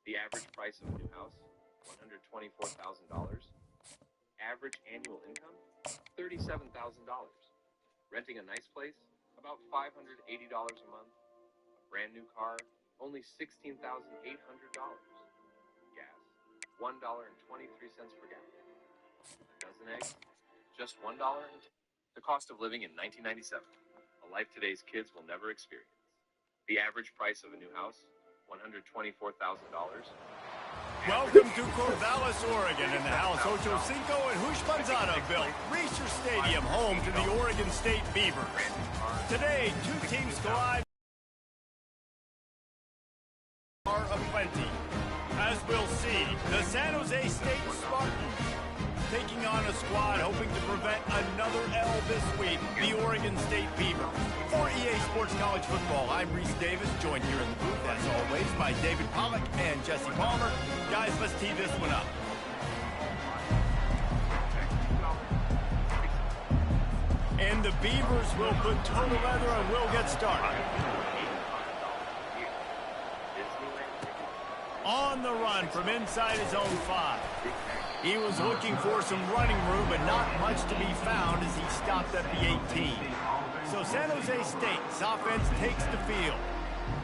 The average price of a new house, $124,000. Average annual income, $37,000. Renting a nice place, about $580 a month. A brand new car, only $16,800. Gas, $1.23 per gallon. A dozen eggs, just $1. The cost of living in 1997, a life today's kids will never experience. The average price of a new house, $124,000. Welcome to Corvallis, Oregon, in the House Ocho Cinco and Hushmanzada built Reser Stadium, home to the Oregon State Beavers. Today, two teams collide are aplenty. As we'll see, the San Jose State Spartans taking on a squad hoping to prevent another L this week, the Oregon State Beavers. For EA Sports College Football, I'm Reese Davis, joined here in the booth, as always, by David Pollack and Jesse Palmer. Guys, let's tee this one up. And the Beavers will put toe together and we'll get started. On the run from inside his own 5. He was looking for some running room, but not much to be found as he stopped at the 18. So San Jose State's offense takes the field.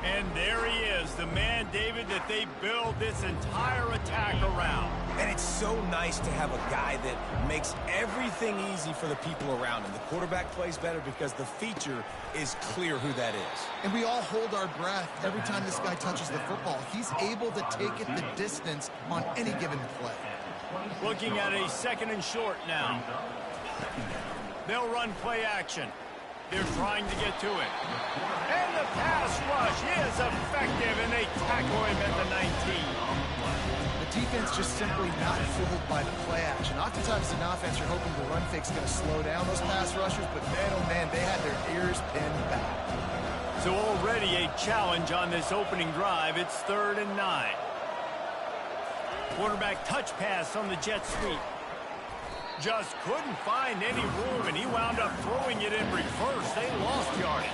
And there he is, the man, David, that they build this entire attack around. And it's so nice to have a guy that makes everything easy for the people around him. The quarterback plays better because the feature is clear who that is. And we all hold our breath every time this guy touches the football. He's able to take it the distance on any given play. Looking at a 2nd and short now. They'll run play action. They're trying to get to it. And the pass rush is effective, and they tackle him at the 19. The defense just simply not fooled by the play action. Oftentimes in offense, you're hoping the run fake's going to slow down those pass rushers, but man, oh man, they had their ears pinned back. So already a challenge on this opening drive. It's 3rd and 9. Quarterback touch pass on the jet sweep. Just couldn't find any room, and he wound up throwing it in reverse. They lost yardage.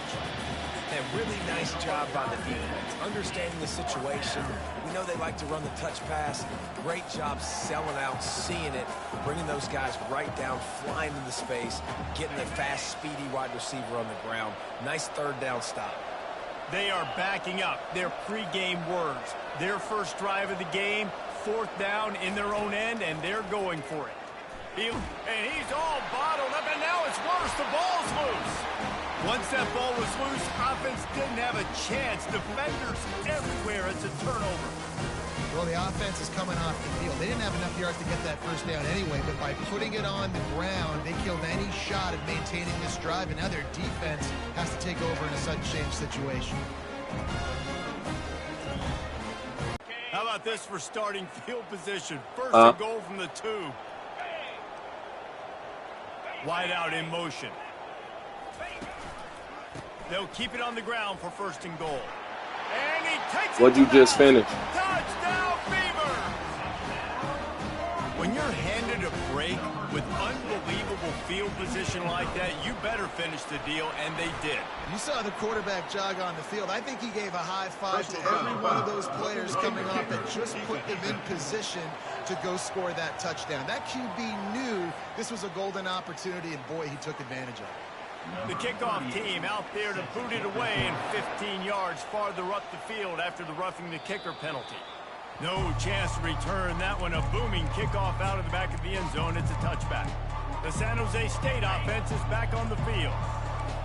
A really nice job by the defense, understanding the situation. We know they like to run the touch pass. Great job selling out, seeing it, bringing those guys right down, flying into space, getting a fast, speedy wide receiver on the ground. Nice 3rd down stop. They are backing up their pregame words. Their first drive of the game, 4th down in their own end, and they're going for it. And he's all bottled up, and now it's worse. The ball's loose. Once that ball was loose, offense didn't have a chance. Defenders everywhere. It's a turnover. Well, the offense is coming off the field. They didn't have enough yards to get that first down anyway, but by putting it on the ground, they killed any shot at maintaining this drive, and now their defense has to take over in a sudden change situation. How about this for starting field position? First and goal from the 2. Wide out in motion. They'll keep it on the ground for 1st and goal. And he takes it. What'd you just finish? Touchdown, Beaver! When you're handed a break with unbelievable field position like that, you better finish the deal, and they did. You saw the quarterback jog on the field. I think he gave a high five to every one of those players coming off and just put them in position to go score that touchdown. That QB knew this was a golden opportunity, and boy, he took advantage of it. The kickoff team out there to boot it away and 15 yards farther up the field after the roughing the kicker penalty. No chance to return that one. A booming kickoff out of the back of the end zone. It's a touchback. The San Jose State offense is back on the field.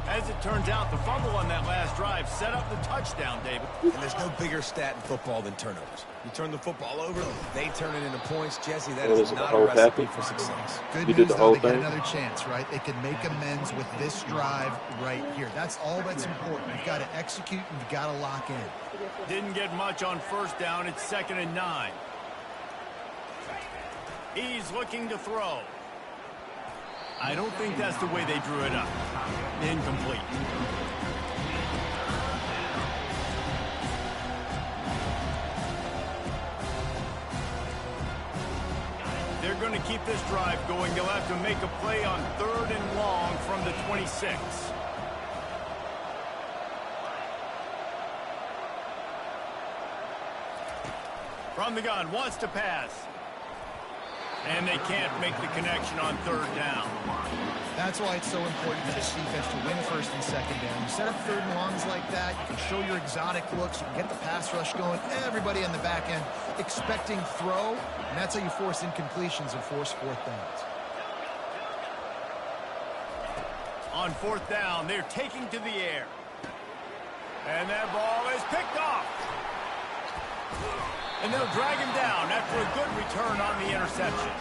As it turns out, the fumble on that last drive set up the touchdown, David. And there's no bigger stat in football than turnovers. You turn the football over, they turn it into points. Jesse, that is not a recipe for success. Good news, though, they get another chance, right? They can make amends with this drive right here. That's all that's important. You've got to execute and you've got to lock in. Didn't get much on 1st down. It's 2nd and 9. He's looking to throw. I don't think that's the way they drew it up. Incomplete. They're going to keep this drive going. They'll have to make a play on 3rd and long from the 26. From the gun, wants to pass. And they can't make the connection on third down. That's why it's so important for this defense to win first and second down. You set up third and longs like that, you can show your exotic looks, you can get the pass rush going, everybody on the back end expecting throw, and that's how you force incompletions and force fourth downs. On fourth down, they're taking to the air. And that ball is picked off. And they'll drag him down after a good return on the interception.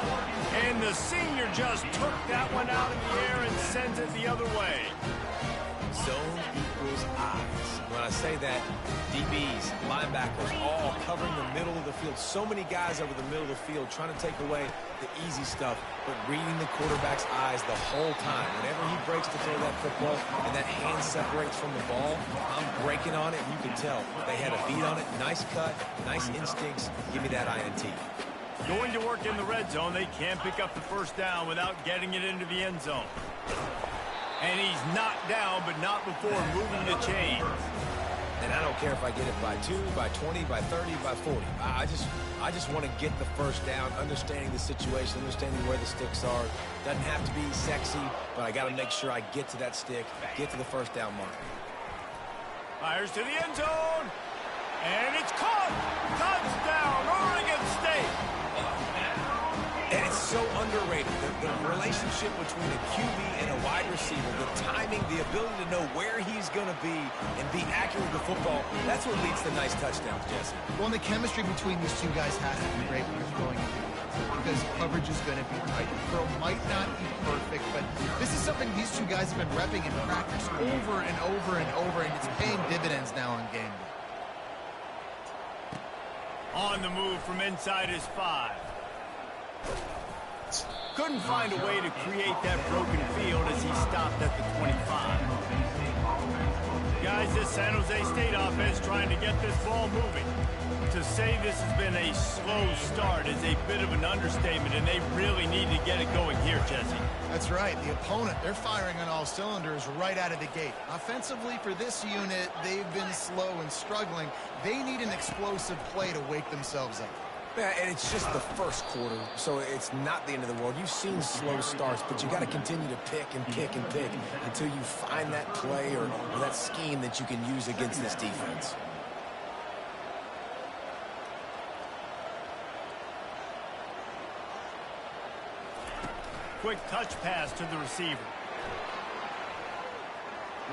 And the senior just took that one out in the air and sends it the other way. Zone equals eyes. When I say that, DBs, linebackers, all covering the middle of the field. So many guys over the middle of the field trying to take away the easy stuff, but reading the quarterback's eyes the whole time. Whenever he breaks to throw that football and that hand separates from the ball, I'm breaking on it, and you can tell. They had a beat on it, nice cut, nice instincts. Give me that INT. Going to work in the red zone, they can't pick up the first down without getting it into the end zone. And he's knocked down, but not before moving the chains. And I don't care if I get it by 2, by 20, by 30, by 40. I just want to get the first down, understanding the situation, understanding where the sticks are. Doesn't have to be sexy, but I got to make sure I get to that stick, get to the first down mark. Fires to the end zone. And it's caught. Touchdown, Oregon State. And it's so underrated. The relationship between a QB and a wide receiver, the timing, the ability to know where he's going to be and be accurate with the football, that's what leads to nice touchdowns, Jesse. Well, and the chemistry between these two guys has to be great when you're throwing it, because coverage is going to be tight. The throw might not be perfect, but this is something these two guys have been repping in practice over and over and over, and it's paying dividends now on game day. On the move from inside his 5. Couldn't find a way to create that broken field as he stopped at the 25. Guys, this San Jose State offense trying to get this ball moving. To say this has been a slow start is a bit of an understatement, and they really need to get it going here, Jesse. That's right. The opponent, they're firing on all cylinders right out of the gate. Offensively, for this unit, they've been slow and struggling. They need an explosive play to wake themselves up. Yeah, and it's just the first quarter, so it's not the end of the world. You've seen slow starts, but you got to continue to pick and pick and pick until you find that play or that scheme that you can use against this defense. Quick touch pass to the receiver.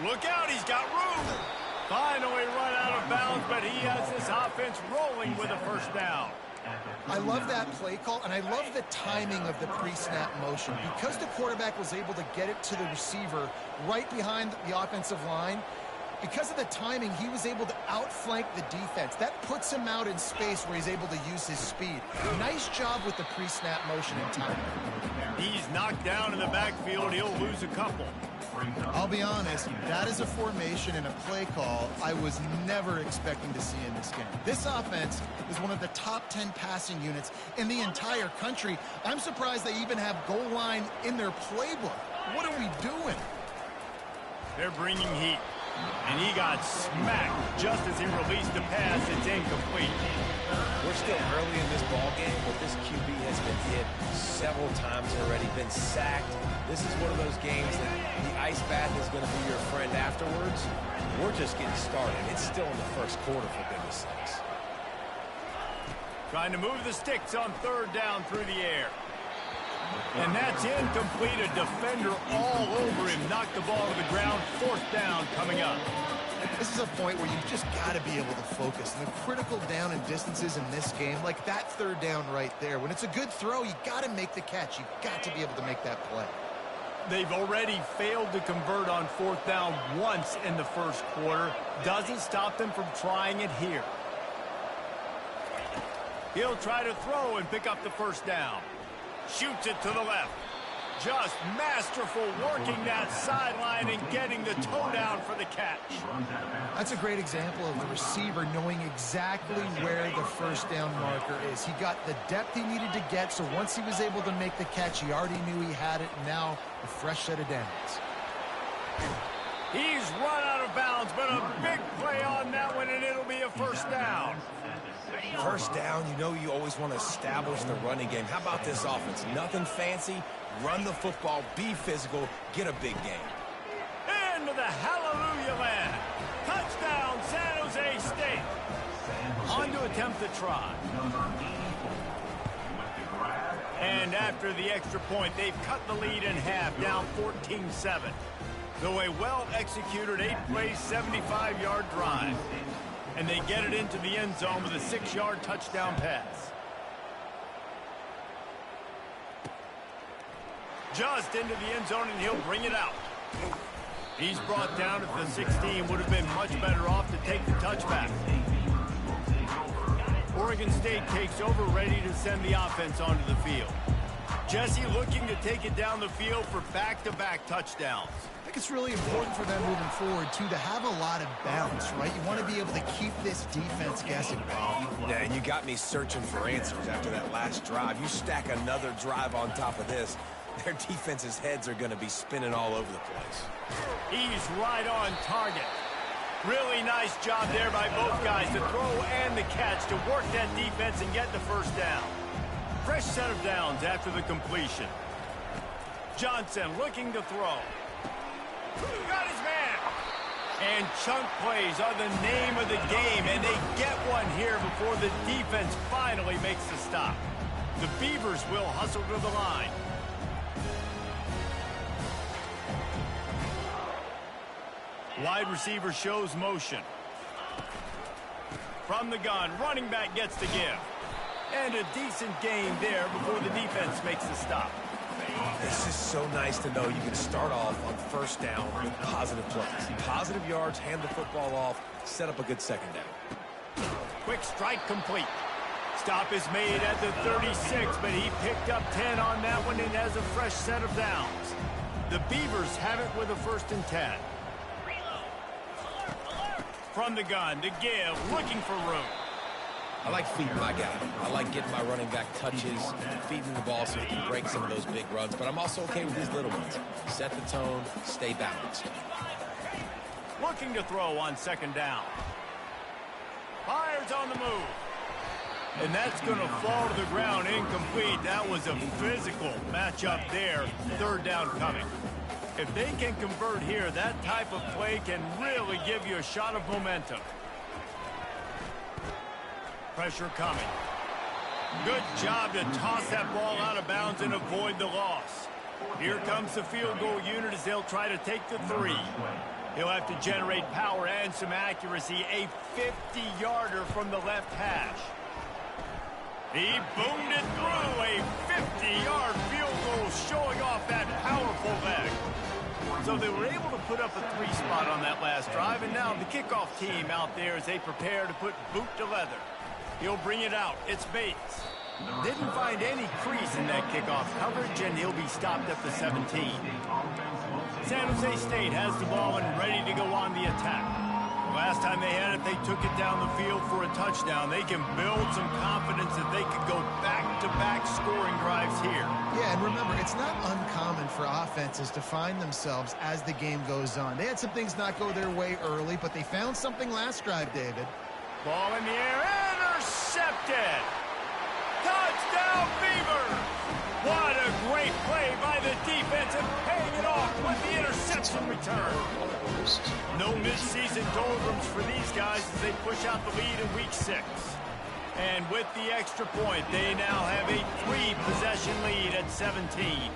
Look out, he's got room. Finally run out of bounds, but he has this offense rolling with a first down. I love that play call, and I love the timing of the pre-snap motion. Because the quarterback was able to get it to the receiver right behind the offensive line, because of the timing, he was able to outflank the defense. That puts him out in space where he's able to use his speed. Nice job with the pre-snap motion and timing. He's knocked down in the backfield. He'll lose a couple. I'll be honest, that is a formation and a play call I was never expecting to see in this game. This offense is one of the top 10 passing units in the entire country. I'm surprised they even have goal line in their playbook. What are we doing? They're bringing heat. And he got smacked just as he released the pass. It's incomplete. We're still early in this ball game, but this QB has been hit several times already, been sacked. This is one of those games that the ice bath is going to be your friend afterwards. We're just getting started. It's still in the first quarter, for goodness sakes. Trying to move the sticks on third down through the air. And that's incomplete. A defender all over him. Knocked the ball to the ground. Fourth down coming up. This is a point where you've just got to be able to focus. And the critical down and distances in this game, like that third down right there, when it's a good throw, you got to make the catch. You've got to be able to make that play. They've already failed to convert on fourth down once in the first quarter. Doesn't stop them from trying it here. He'll try to throw and pick up the first down. Shoots it to the left. Just masterful working that sideline and getting the toe down for the catch. That's a great example of the receiver knowing exactly where the first down marker is. He got the depth he needed to get, so once he was able to make the catch, he already knew he had it, and now a fresh set of downs. He's run out of bounds, but a big play on that one, and it'll be a first down. First down, you know you always want to establish the running game. How about this offense? Nothing fancy. Run the football, be physical, get a big game. Into the hallelujah land. Touchdown, San Jose State. On to attempt the try. And after the extra point, they've cut the lead in half, down 14-7. Though a well-executed 8-play, 75-yard drive. And they get it into the end zone with a 6-yard touchdown pass. Just into the end zone, and he'll bring it out. He's brought down at the 16. Would have been much better off to take the touchback. Oregon State takes over, ready to send the offense onto the field. Jesse looking to take it down the field for back-to-back touchdowns. I think it's really important for them moving forward, too, to have a lot of balance, right? You want to be able to keep this defense guessing. Yeah, and you got me searching for answers after that last drive. You stack another drive on top of this, their defense's heads are going to be spinning all over the place. He's right on target. Really nice job there by both guys, the throw and the catch, to work that defense and get the first down. Fresh set of downs after the completion. Johnson looking to throw. Got his man. And chunk plays are the name of the game, and they get one here before the defense finally makes the stop. The Beavers will hustle to the line. Wide receiver shows motion. From the gun, running back gets the give. And a decent game there before the defense makes the stop. This is so nice to know you can start off on first down with positive plays. Positive yards, hand the football off, set up a good second down. Quick strike complete. Stop is made at the 36, but he picked up 10 on that one and has a fresh set of downs. The Beavers have it with a 1st and 10. From the gun, to give, looking for room. I like feeding my guy. I like getting my running back touches, feeding the ball so he can break some of those big runs, but I'm also okay with these little ones. Set the tone, stay balanced. Looking to throw on 2nd down. Fires on the move. And that's going to fall to the ground incomplete. That was a physical matchup there. 3rd down coming. If they can convert here, that type of play can really give you a shot of momentum. Pressure coming. Good job to toss that ball out of bounds and avoid the loss. Here comes the field goal unit as they'll try to take the 3. He'll have to generate power and some accuracy. A 50-yarder from the left hash. He boomed it through. A 50-yard field goal showing off that powerful leg. So they were able to put up a 3 spot on that last drive, and now the kickoff team out there as they prepare to put boot to leather. He'll bring it out. It's Bates. Didn't find any crease in that kickoff coverage, and he'll be stopped at the 17. San Jose State has the ball and ready to go on the attack. Last time they had it, they took it down the field for a touchdown. They can build some confidence that they could go back-to-back scoring drives here. Yeah, and remember, it's not uncommon for offenses to find themselves as the game goes on. They had some things not go their way early, but they found something last drive, David. Ball in the air, intercepted! Touchdown, Beavers! What a great play by the defense and paying it off with the interception return. No mid-season doldrums for these guys as they push out the lead in Week 6. And with the extra point, they now have a 3-possession lead at 17.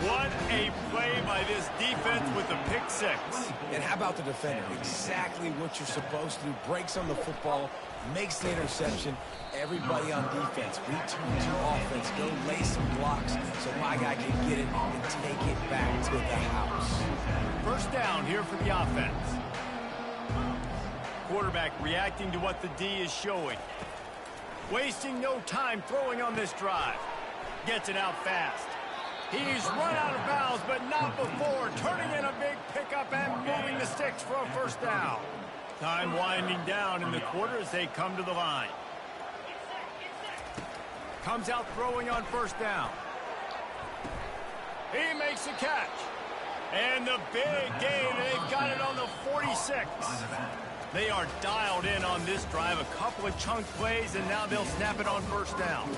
What a play by this defense with the pick 6. And how about the defender? Exactly what you're supposed to do. Breaks on the football, makes the interception. Everybody on defense, return to offense, go lay some blocks so my guy can get it and take it back to the house. First down here for the offense. Quarterback reacting to what the D is showing. Wasting no time throwing on this drive. Gets it out fast. He's run out of bounds, but not before. Turning in a big pickup and moving the sticks for a first down. Time winding down in the quarter as they come to the line. Comes out throwing on first down. He makes the catch. And the big gain, they've got it on the 46. They are dialed in on this drive. A couple of chunk plays, and now they'll snap it on first down.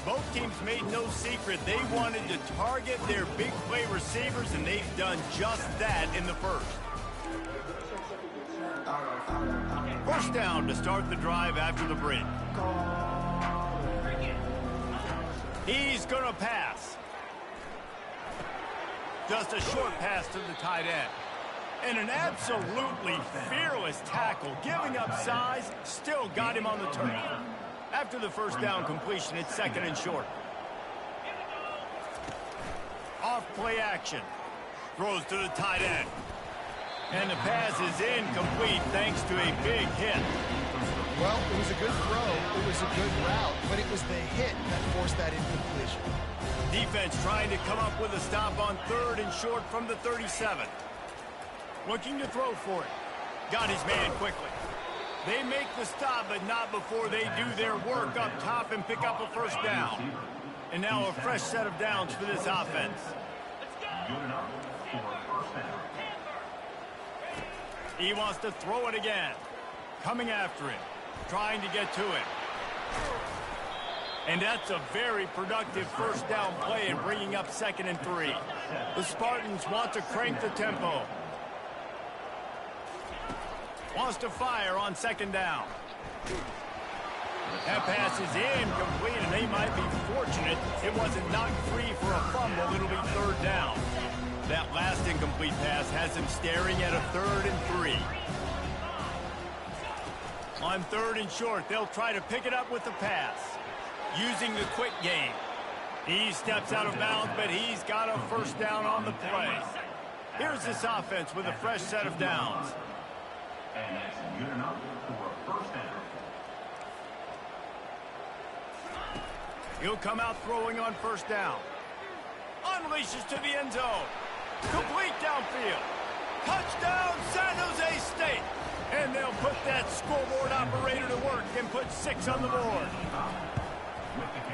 Both teams made no secret. They wanted to target their big play receivers, and they've done just that in the first. First down to start the drive after the break. He's going to pass. Just a short pass to the tight end. And an absolutely fearless tackle, giving up size, still got him on the turn. After the first down completion, it's second and short. Off play action. Throws to the tight end. And the pass is incomplete thanks to a big hit. Well, it was a good throw. It was a good route, but it was the hit that forced that incompletion. Defense trying to come up with a stop on third and short from the 37. Looking to throw for it. Got his man quickly. They make the stop, but not before they do their work up top and pick up a first down. And now a fresh set of downs for this offense. He wants to throw it again. Coming after him. Trying to get to him. And that's a very productive first down play and bringing up 2nd and 3. The Spartans want to crank the tempo. Wants to fire on 2nd down. That pass is incomplete, and they might be fortunate it wasn't knocked free for a fumble. It'll be 3rd down. That last incomplete pass has him staring at a 3rd and 3. On 3rd and short, they'll try to pick it up with the pass. Using the quick game. He steps out of bounds, but he's got a first down on the play. Here's this offense with a fresh set of downs. And that's good enough for a first down. He'll come out throwing on first down. Unleashes to the end zone. Complete downfield. Touchdown, San Jose State. And they'll put that scoreboard operator to work and put 6 on the board.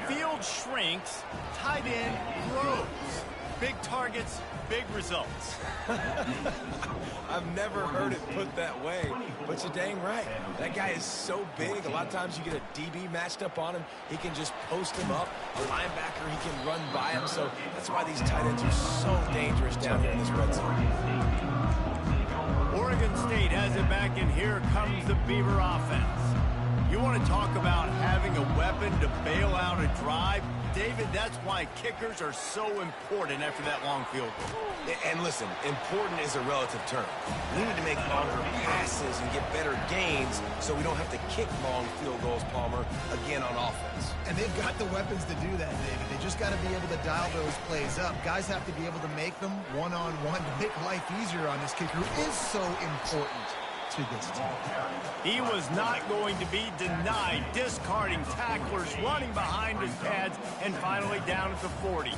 Field shrinks, tight end grows. Big targets, big results. I've never heard it put that way, but you're dang right. That guy is so big. A lot of times you get a DB matched up on him. He can just post him up. A linebacker, he can run by him. So that's why these tight ends are so dangerous down here in this red zone. Oregon State has it back, and here comes the Beaver offense. You want to talk about having a weapon to bail out a drive? David, that's why kickers are so important after that long field goal. And listen, important is a relative term. We need to make longer passes and get better gains so we don't have to kick long field goals, Palmer, again on offense. And they've got the weapons to do that, David. They just got to be able to dial those plays up. Guys have to be able to make them one-on-one to make life easier on this kicker, who is so important to this team. He was not going to be denied, discarding tacklers, running behind his pads, and finally down at the 40.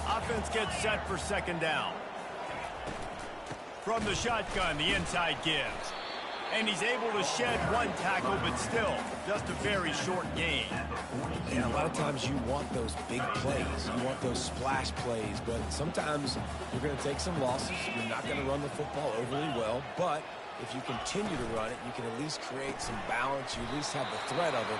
Offense gets set for 2nd down. From the shotgun, the inside gives. And he's able to shed one tackle, but still, just a very short gain. Yeah, a lot of times you want those big plays. You want those splash plays, but sometimes you're going to take some losses. You're not going to run the football overly well, but if you continue to run it, you can at least create some balance. You at least have the threat of it.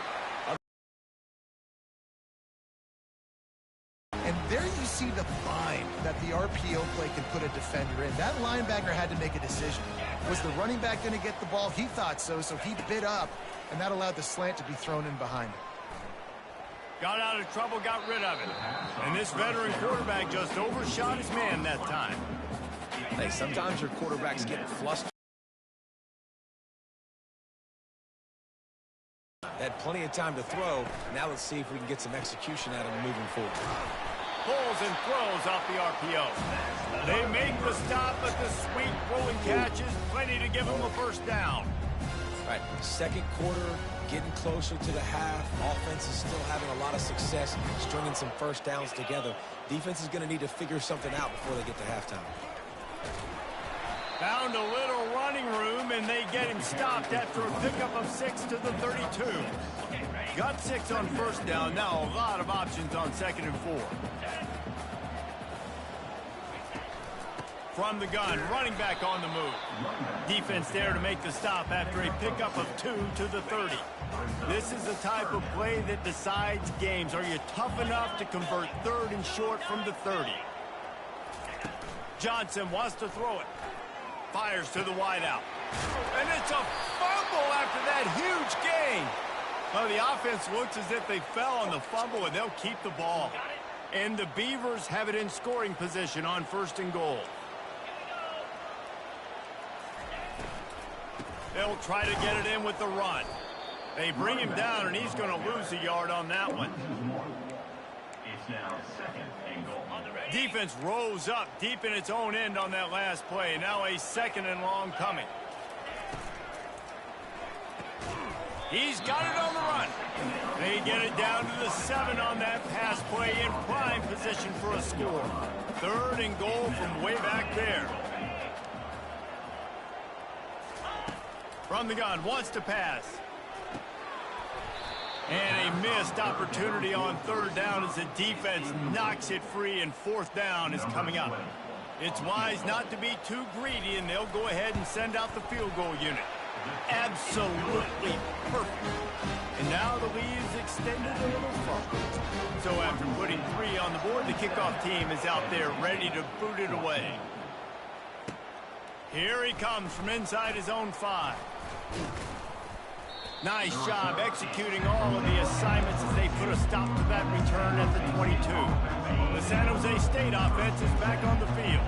And there you see the bind that the RPO play can put a defender in. That linebacker had to make a decision. Was the running back going to get the ball? He thought so, so he bit up, and that allowed the slant to be thrown in behind him. Got out of trouble, got rid of it. And this veteran quarterback just overshot his man that time. Hey, sometimes your quarterback's getting flustered. Had plenty of time to throw. Now let's see if we can get some execution out of him moving forward. Pulls and throws off the RPO. They make the stop, but the sweet rolling catch is plenty to give them a first down. All right, 2nd quarter, getting closer to the half. Offense is still having a lot of success stringing some first downs together. Defense is going to need to figure something out before they get to halftime. Found a little running room, and they get him stopped after a pickup of 6 to the 32. Got 6 on first down. Now a lot of options on 2nd and 4. From the gun, running back on the move. Defense there to make the stop after a pickup of 2 to the 30. This is the type of play that decides games. Are you tough enough to convert 3rd and short from the 30? Johnson wants to throw it. Fires to the wideout. And it's a fumble after that huge gain. Well, the offense looks as if they fell on the fumble, and they'll keep the ball. And the Beavers have it in scoring position on 1st and goal. They'll try to get it in with the run. They bring him down, and he's going to lose a yard on that one. It's now 2nd and goal. Defense rose up deep in its own end on that last play. Now a 2nd and long coming. He's got it on the run. They get it down to the 7 on that pass play in prime position for a score. 3rd and goal from way back there. From the gun, wants to pass. And a missed opportunity on 3rd down as the defense knocks it free, and 4th down is coming up. It's wise not to be too greedy, and they'll go ahead and send out the field goal unit. Absolutely perfect. And now the lead is extended a little further. So after putting 3 on the board, the kickoff team is out there ready to boot it away. Here he comes from inside his own 5. Nice job executing all of the assignments as they put a stop to that return at the 22. The San Jose State offense is back on the field.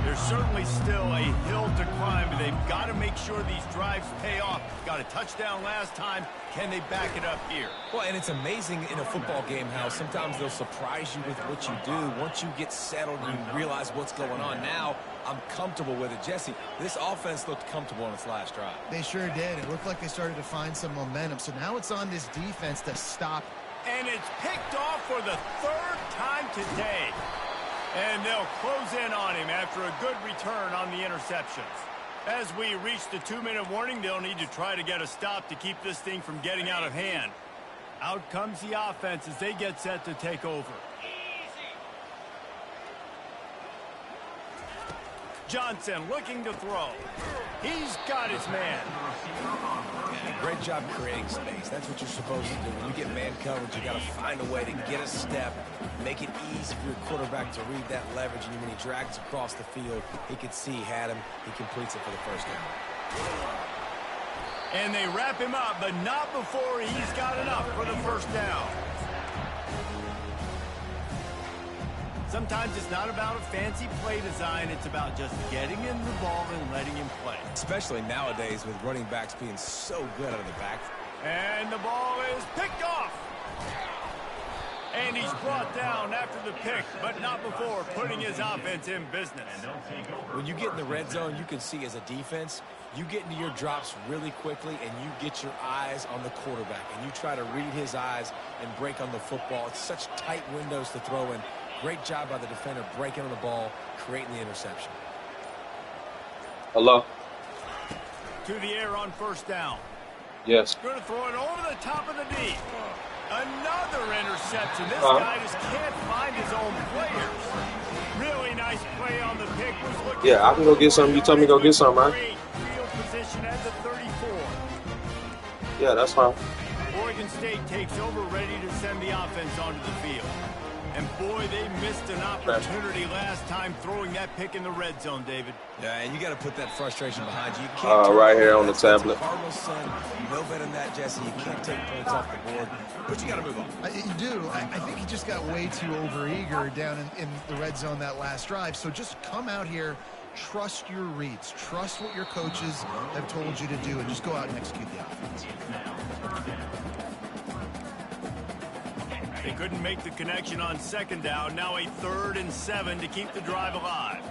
There's certainly still a hill to climb, but they've got to make sure these drives pay off. Got a touchdown last time. Can they back it up here? Well, and it's amazing in a football game how sometimes they'll surprise you with what you do. Once you get settled and you realize what's going on, now I'm comfortable with it. Jesse, this offense looked comfortable on its last drive. They sure did. It looked like they started to find some momentum. So now it's on this defense to stop. And it's picked off for the 3rd time today. And they'll close in on him after a good return on the interceptions. As we reach the 2-minute warning, they'll need to try to get a stop to keep this thing from getting out of hand. Out comes the offense as they get set to take over. Johnson looking to throw. He's got his man. Great job creating space. That's what you're supposed to do. When you get man coverage, you got to find a way to get a step, make it easy for your quarterback to read that leverage, and when he drags across the field, he can see he had him. He completes it for the 1st down. And they wrap him up, but not before he's got enough for the 1st down. Sometimes it's not about a fancy play design. It's about just getting him the ball and letting him play. Especially nowadays with running backs being so good out of the back. And the ball is picked off. And he's brought down after the pick, but not before putting his offense in business. When you get in the red zone, you can see as a defense, you get into your drops really quickly and you get your eyes on the quarterback. And you try to read his eyes and break on the football. It's such tight windows to throw in. Great job by the defender breaking on the ball, creating the interception. Hello? To the air on 1st down. Yes. Going to throw it over the top of the knee. Another interception. This guy just can't find his own players. Really nice play on the pick. Yeah, I can go get something. You tell me to go get something, right? Great field position at the 34. Yeah, that's fine. Oregon State takes over, ready to send the offense onto the field. And boy, they missed an opportunity last time throwing that pick in the red zone, David. Yeah, and you got to put that frustration behind you. You can't right here on the tablet. Cardinals, son, no better than that, Jesse. You can't take points off the board, but you got to move on. You do. I think he just got way too overeager down in the red zone that last drive. So just come out here, trust your reads, trust what your coaches have told you to do, and just go out and execute the offense. They couldn't make the connection on 2nd down. Now a 3rd and 7 to keep the drive alive.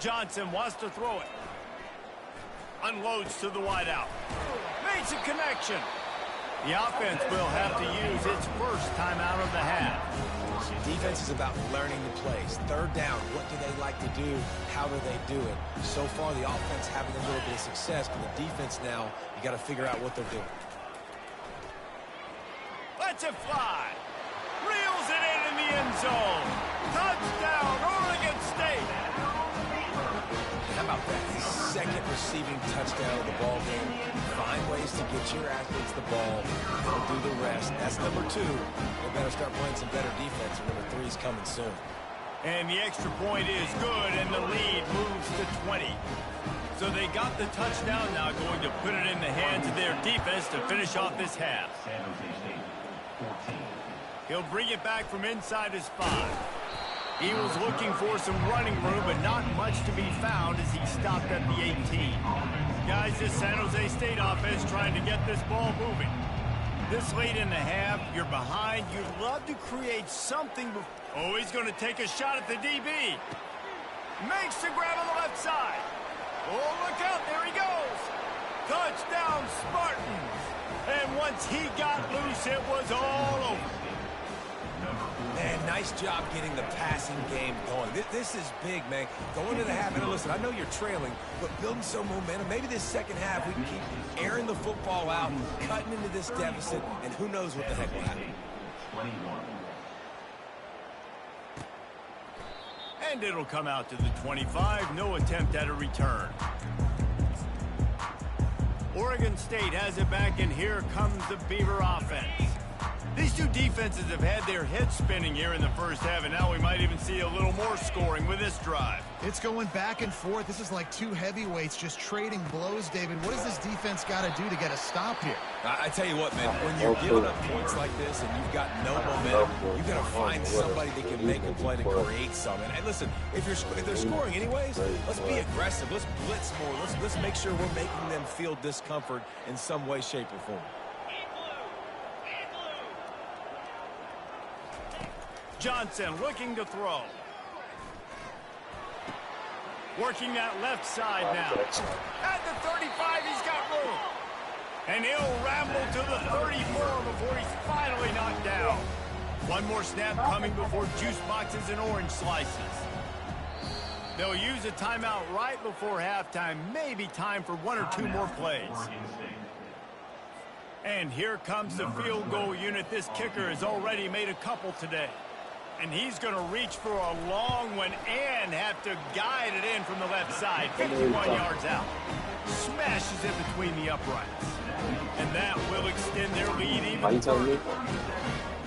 Johnson wants to throw it. Unloads to the wideout. Makes a connection. The offense will have to use its first timeout of the half. Defense is about learning the plays. 3rd down, what do they like to do? How do they do it? So far, the offense having a little bit of success, but the defense now, you got to figure out what they're doing. Lets it fly. Reels it in the end zone. Touchdown, Oregon State. How about that? Second receiving touchdown of the ball game. Find ways to get your athletes the ball. They'll do the rest. That's number 2. They better start playing some better defense. Number 3 is coming soon. And the extra point is good, and the lead moves to 20. So they got the touchdown, now going to put it in the hands of their defense to finish off this half. San Jose State, 14. He'll bring it back from inside his 5. He was looking for some running room, but not much to be found as he stopped at the 18. Guys, this San Jose State offense trying to get this ball moving. This late in the half, you're behind. You'd love to create something. Oh, he's going to take a shot at the DB. Makes the grab on the left side. Oh, look out. There he goes. Touchdown, Spartans. And once he got loose, it was all over. Man, nice job getting the passing game going. This is big, man. Going into the half, and listen, I know you're trailing, but building some momentum. Maybe this second half we can keep airing the football out, cutting into this deficit, and who knows what the heck will happen. 21. And it'll come out to the 25. No attempt at a return. Oregon State has it back, and here comes the Beaver offense. These two defenses have had their heads spinning here in the first half, and now we might even see a little more scoring with this drive. It's going back and forth. This is like two heavyweights just trading blows, David. What does this defense got to do to get a stop here? I tell you what, man, when you're giving up points like this and you've got no momentum, you got to find somebody that can make a play to create something. And listen, if they're scoring anyways, let's be aggressive. Let's blitz more. Let's make sure we're making them feel discomfort in some way, shape, or form. Johnson looking to throw. Working that left side now. At the 35, he's got room. And he'll ramble to the 34 before he's finally knocked down. One more snap coming before juice boxes and orange slices. They'll use a timeout right before halftime. Maybe time for one or two more plays. And here comes the field goal unit. This kicker has already made a couple today. And he's going to reach for a long one and have to guide it in from the left side. 51 yards out. Smashes it between the uprights. And that will extend their lead even further.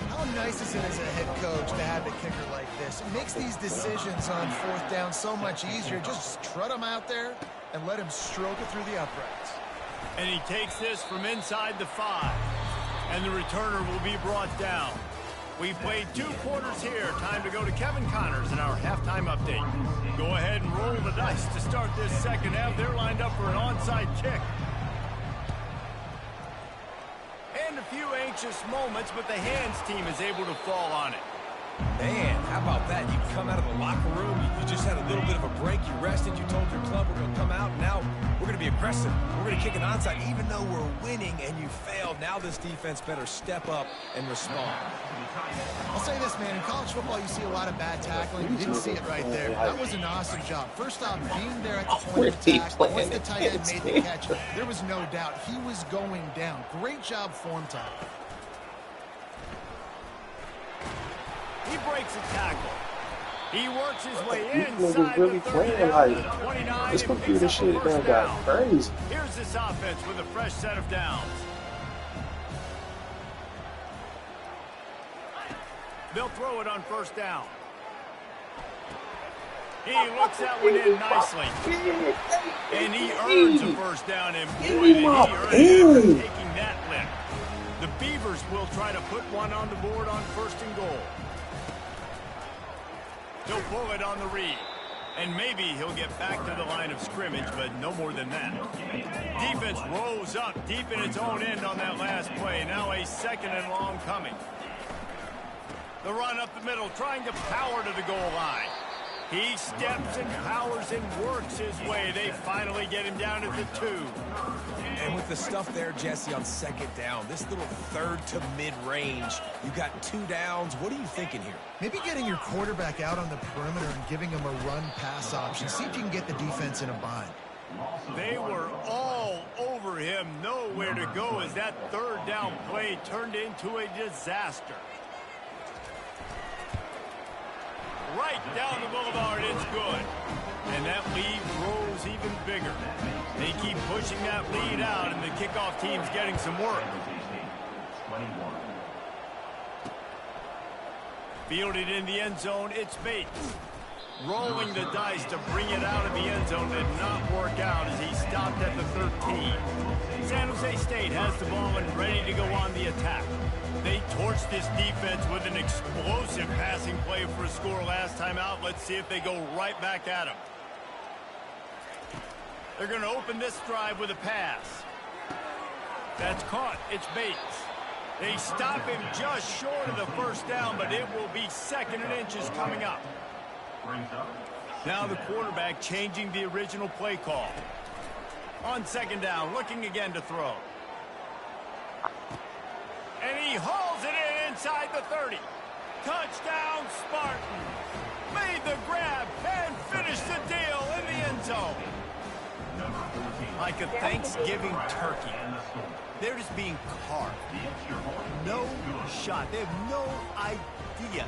How nice is it as a head coach to have a kicker like this? It makes these decisions on fourth down so much easier. Just trot him out there and let him stroke it through the uprights. And he takes this from inside the 5. And the returner will be brought down. We've played 2 quarters here. Time to go to Kevin Connors in our halftime update. Go ahead and roll the dice to start this second half. They're lined up for an onside kick. And a few anxious moments, but the hands team is able to fall on it. Man, how about that? You come out of the locker room, you just had a little bit of a break, you rested, you told your club we're going to come out, and now we're going to be aggressive. We're going to kick an onside, even though we're winning and you failed. Now this defense better step up and respond. I'll say this, man, in college football you see a lot of bad tackling. You didn't see it right there. That was an awesome job. First off, being there at the point of attack, once the tight end made the catch, there was no doubt he was going down. Great job form time. He breaks a tackle. He works his way inside really the 30 playing down to like the 29. this and computer picks up a shit first done got down. crazy. Here's this offense with a fresh set of downs. They'll throw it on first down. He looks that one in nicely. And he earns a first down, and boy, did he earn it after taking that lift. The Beavers will try to put one on the board on 1st and goal. He'll pull it on the read. And maybe he'll get back to the line of scrimmage, but no more than that. Defense rose up deep in its own end on that last play. Now a 2nd and long coming. The run up the middle, trying to power to the goal line. He steps and powers and works his way. They finally get him down at the 2. And with the stuff there, Jesse, on 2nd down, this little 3rd to mid-range, you got 2 downs. What are you thinking here? Maybe getting your quarterback out on the perimeter and giving him a run-pass option. See if you can get the defense in a bind. They were all over him. Nowhere to go as that 3rd down play turned into a disaster. right down the boulevard. It's good. And that lead grows even bigger. They keep pushing that lead out, and the kickoff team's getting some work. Fielded in the end zone, it's Bates. Rolling the dice to bring it out of the end zone did not work out as he stopped at the 13. San Jose State has the ball and ready to go on the attack. They torched this defense with an explosive passing play for a score last time out. Let's see if they go right back at him. They're going to open this drive with a pass. That's caught. It's Bates. They stop him just short of the first down, but it will be 2nd and inches coming up. Now the quarterback changing the original play call. On 2nd down, looking again to throw. And he hauls it in inside the 30. Touchdown, Spartans. Made the grab and finished the deal in the end zone. Like a Thanksgiving turkey. They're just being carved. No shot. They have no idea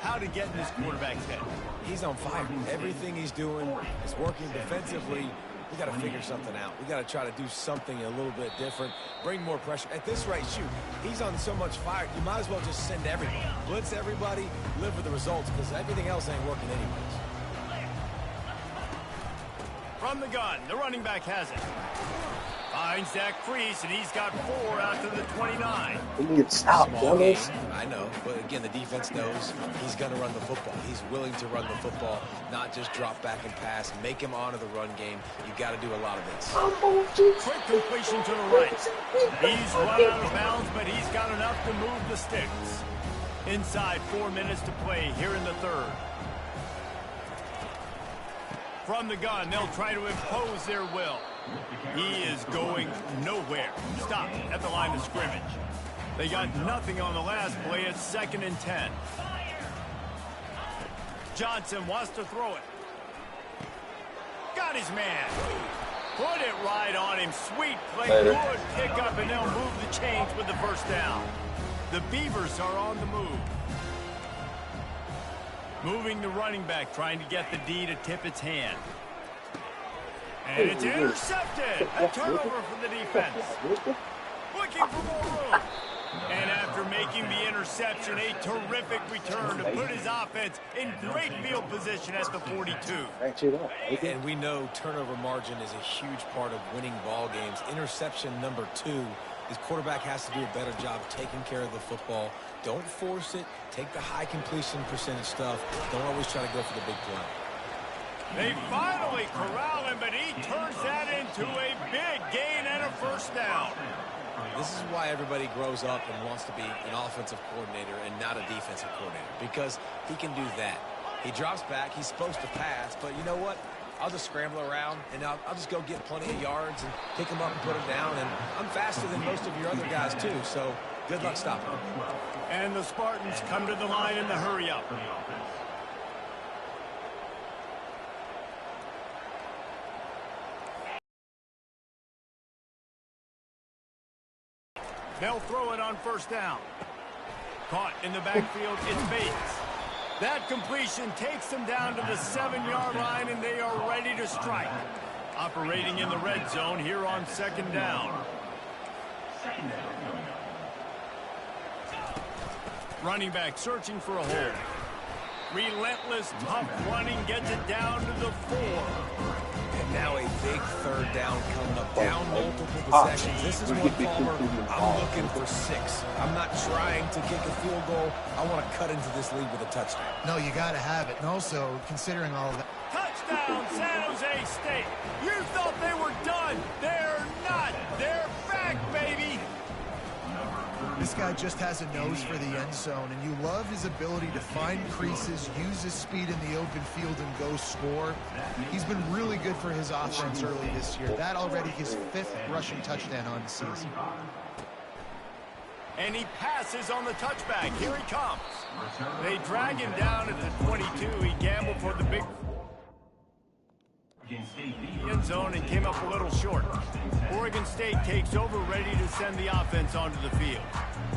how to get in this quarterback's head. He's on fire. Everything he's doing is working defensively. We got to figure something out. We got to try to do something a little bit different. Bring more pressure. At this rate, shoot, he's on so much fire. You might as well just send everybody. Blitz everybody, live with the results, because everything else ain't working anyways. From the gun, the running back has it. Finds that crease, and he's got 4 out to the 29. He gets out, dumbass. I know, but again, the defense knows he's going to run the football. He's willing to run the football, not just drop back and pass, make him honor the run game. You got to do a lot of this. Quick completion to the right. He's run out of bounds, but he's got enough to move the sticks. Inside 4 minutes to play here in the 3rd. From the gun, they'll try to impose their will. He is going nowhere. Stop at the line of scrimmage. They got nothing on the last play. It's 2nd and 10. Johnson wants to throw it. Got his man. Put it right on him. Sweet play. Good pickup, and they'll move the chains with the first down. The Beavers are on the move. Moving the running back, trying to get the D to tip its hand. And it's intercepted. A turnover for the defense. Looking for more room. And after making the interception, a terrific return to put his offense in great field position at the 42. And we know turnover margin is a huge part of winning ball games. Interception number 2. His quarterback has to do a better job taking care of the football. Don't force it. Take the high completion percentage stuff. Don't always try to go for the big play. They finally corral him, but he turns that into a big gain and a first down. This is why everybody grows up and wants to be an offensive coordinator and not a defensive coordinator, because he can do that. He drops back. He's supposed to pass, but you know what? I'll just scramble around, and I'll just go get plenty of yards and pick him up and put him down. And I'm faster than most of your other guys, too, so good luck stopping him. And the Spartans come to the line in the hurry-up. They'll throw it on first down. Caught in the backfield, it's Bates. That completion takes them down to the 7-yard line, and they are ready to strike. Operating in the red zone here on 2nd down. Running back searching for a hole. Relentless, tough running gets it down to the 4. And now a big 3rd down coming up. Down multiple possessions. This is one, Palmer, I'm looking for 6. I'm not trying to kick a field goal. I want to cut into this lead with a touchdown. No, you got to have it. And also, considering all of that. Touchdown, San Jose State. You thought they were done. They're not. They're back, baby. This guy just has a nose for the end zone, and you love his ability to find creases, use his speed in the open field, and go score. He's been really good for his offense early this year. That already his 5th rushing touchdown on the season. And he passes on the touchback. Here he comes. They drag him down at the 22. He gambled for the big. The end zone and came up a little short. Oregon State takes over, ready to send the offense onto the field.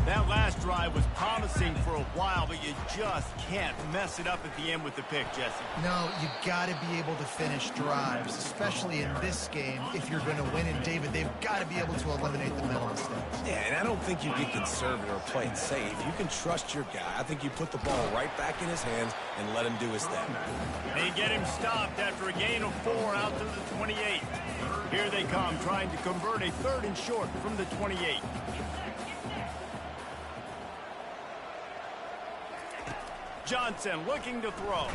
That last drive was promising for a while, but you just can't mess it up at the end with the pick, Jesse. No, you got to be able to finish drives, especially in this game. If you're going to win, and David, they've got to be able to eliminate the mental mistakes. Yeah, and I don't think you get conservative or play it safe. You can trust your guy. I think you put the ball right back in his hands and let him do his thing. They get him stopped after a gain of 4 out to the 28. Here they come, trying to convert a 3rd and short from the 28. Johnson looking to throw.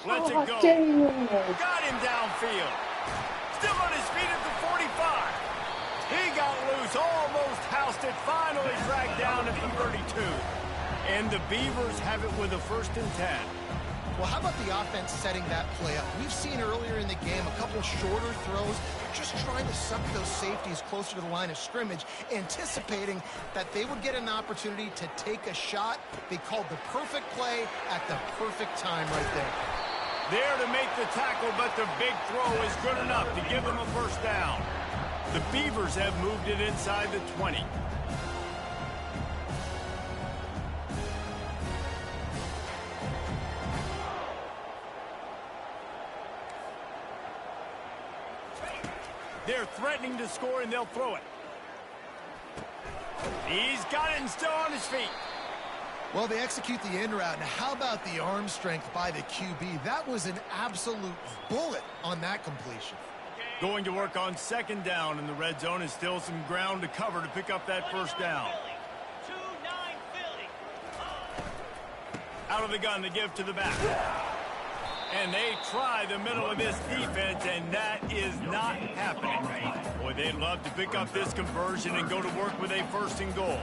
Lets it go. Got him downfield. Still on his feet at the 45. He got loose, almost housed it, finally dragged down at the 32. And the Beavers have it with a 1st and 10. Well, how about the offense setting that play up? We've seen earlier in the game a couple shorter throws, just trying to suck those safeties closer to the line of scrimmage, anticipating that they would get an opportunity to take a shot. They called the perfect play at the perfect time right there. There to make the tackle, but the big throw is good enough to give them a 1st down. The Beavers have moved it inside the 20. They're threatening to score, and they'll throw it. He's got it and still on his feet. Well, they execute the in route. Now, how about the arm strength by the QB? That was an absolute bullet on that completion. Going to work on 2nd down, and the red zone is still some ground to cover to pick up that 1st down. Out of the gun, they give to the back. And they try the middle of this defense, and that is not happening. Boy, they'd love to pick up this conversion and go to work with a 1st and goal.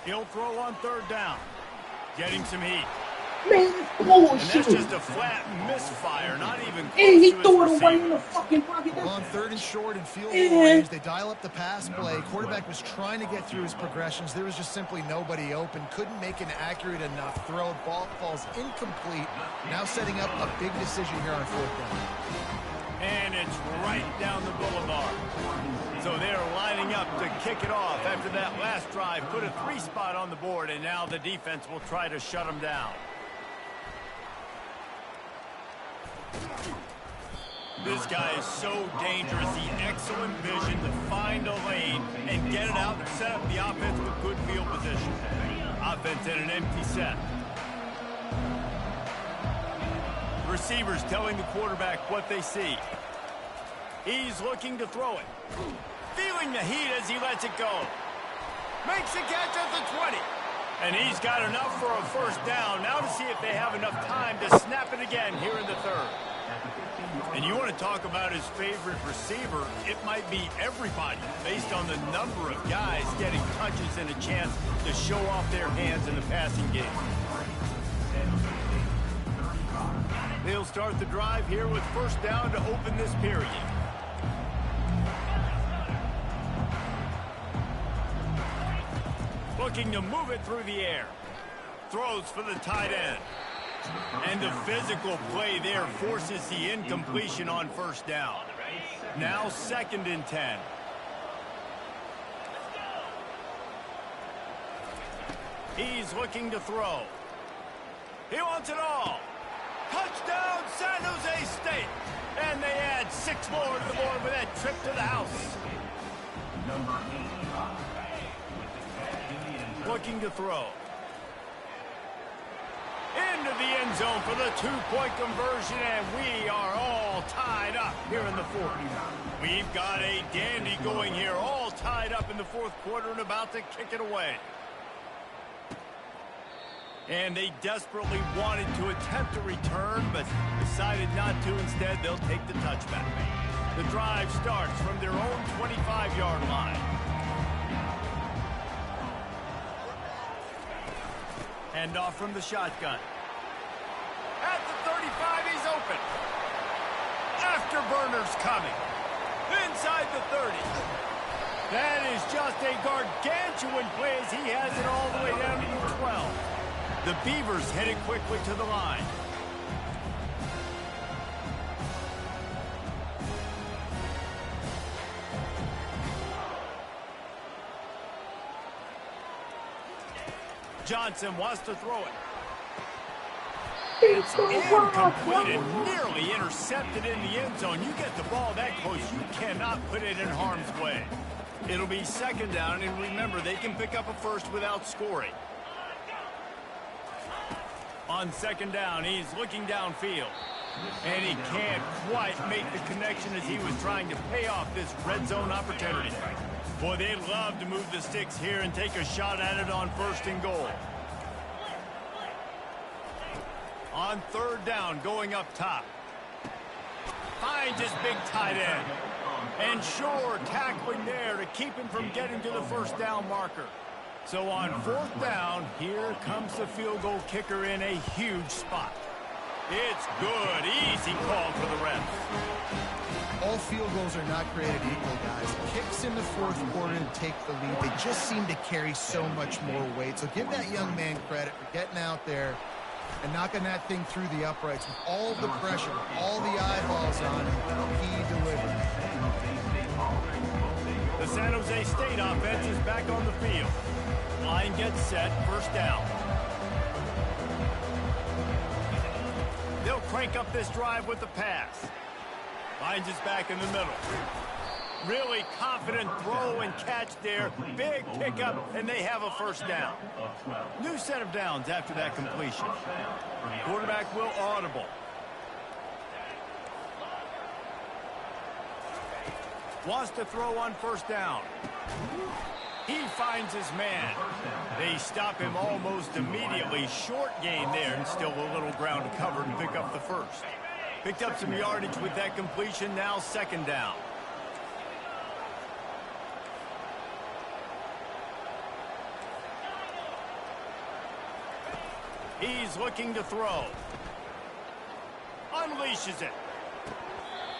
He'll throw on 3rd down. Getting some heat. Man, And bullshit. that's just a flat misfire, not even close And he to his threw it away in receiver. the fucking pocket. Well, on 3rd and short and field goal Yeah. range, they dial up the pass play. Quarterback was trying to get through his progressions. There was just simply nobody open. Couldn't make an accurate enough throw. Ball falls incomplete. Now setting up a big decision here on 4th down. And it's right down the boulevard. So they're lining up to kick it off after that last drive. Put a 3 spot on the board, and now the defense will try to shut them down. This guy is so dangerous. He excellent vision to find a lane and get it out and set up the offense with good field position. Offense in an empty set. Receivers telling the quarterback what they see. He's looking to throw it. Feeling the heat as he lets it go. Makes the catch at the 20. And he's got enough for a 1st down. Now to see if they have enough time to snap it again here in the 3rd. And you want to talk about his favorite receiver, it might be everybody based on the number of guys getting touches and a chance to show off their hands in the passing game. They'll start the drive here with 1st down to open this period. Looking to move it through the air. Throws for the tight end. And the physical play there forces the incompletion on 1st down. Now 2nd and 10. He's looking to throw. He wants it all. Touchdown, San Jose State. And they add 6 more to the board with that trip to the house. Looking to throw. Into the end zone for the 2-point conversion, and we are all tied up here in the 4th. We've got a dandy going here, all tied up in the 4th quarter and about to kick it away. And they desperately wanted to attempt a return, but decided not to. Instead, they'll take the touchback. The drive starts from their own 25-yard line. Hand off from the shotgun. At the 35, he's open. Afterburner's coming. Inside the 30. That is just a gargantuan play as he has it all the way down to the 12. The Beavers headed quickly to the line. Johnson wants to throw it. It's Incomplete and nearly intercepted in the end zone. You get the ball that close, you cannot put it in harm's way. It'll be second down, and remember, they can pick up a first without scoring. On second down, he's looking downfield. And he can't quite make the connection as he was trying to pay off this red zone opportunity. Boy, they'd love to move the sticks here and take a shot at it on 1st and goal. On 3rd down, going up top. Finds his big tight end. And sure, tackling there to keep him from getting to the 1st down marker. So on 4th down, here comes the field goal kicker in a huge spot. It's good. Easy call for the ref. All field goals are not created equal, guys. Kicks in the 4th quarter and take the lead. They just seem to carry so much more weight. So give that young man credit for getting out there and knocking that thing through the uprights with all the pressure, all the eyeballs on him. He delivered. The San Jose State offense is back on the field. Line gets set, 1st down. They'll crank up this drive with the pass. Finds his back in the middle. Really confident throw and catch there. Big pickup, and they have a 1st down. New set of downs after that completion. Quarterback will audible. Wants to throw on 1st down. He finds his man. They stop him almost immediately. Short gain there, and still a little ground to cover and pick up the 1st. Picked up some yardage with that completion. Now 2nd down. He's looking to throw. Unleashes it.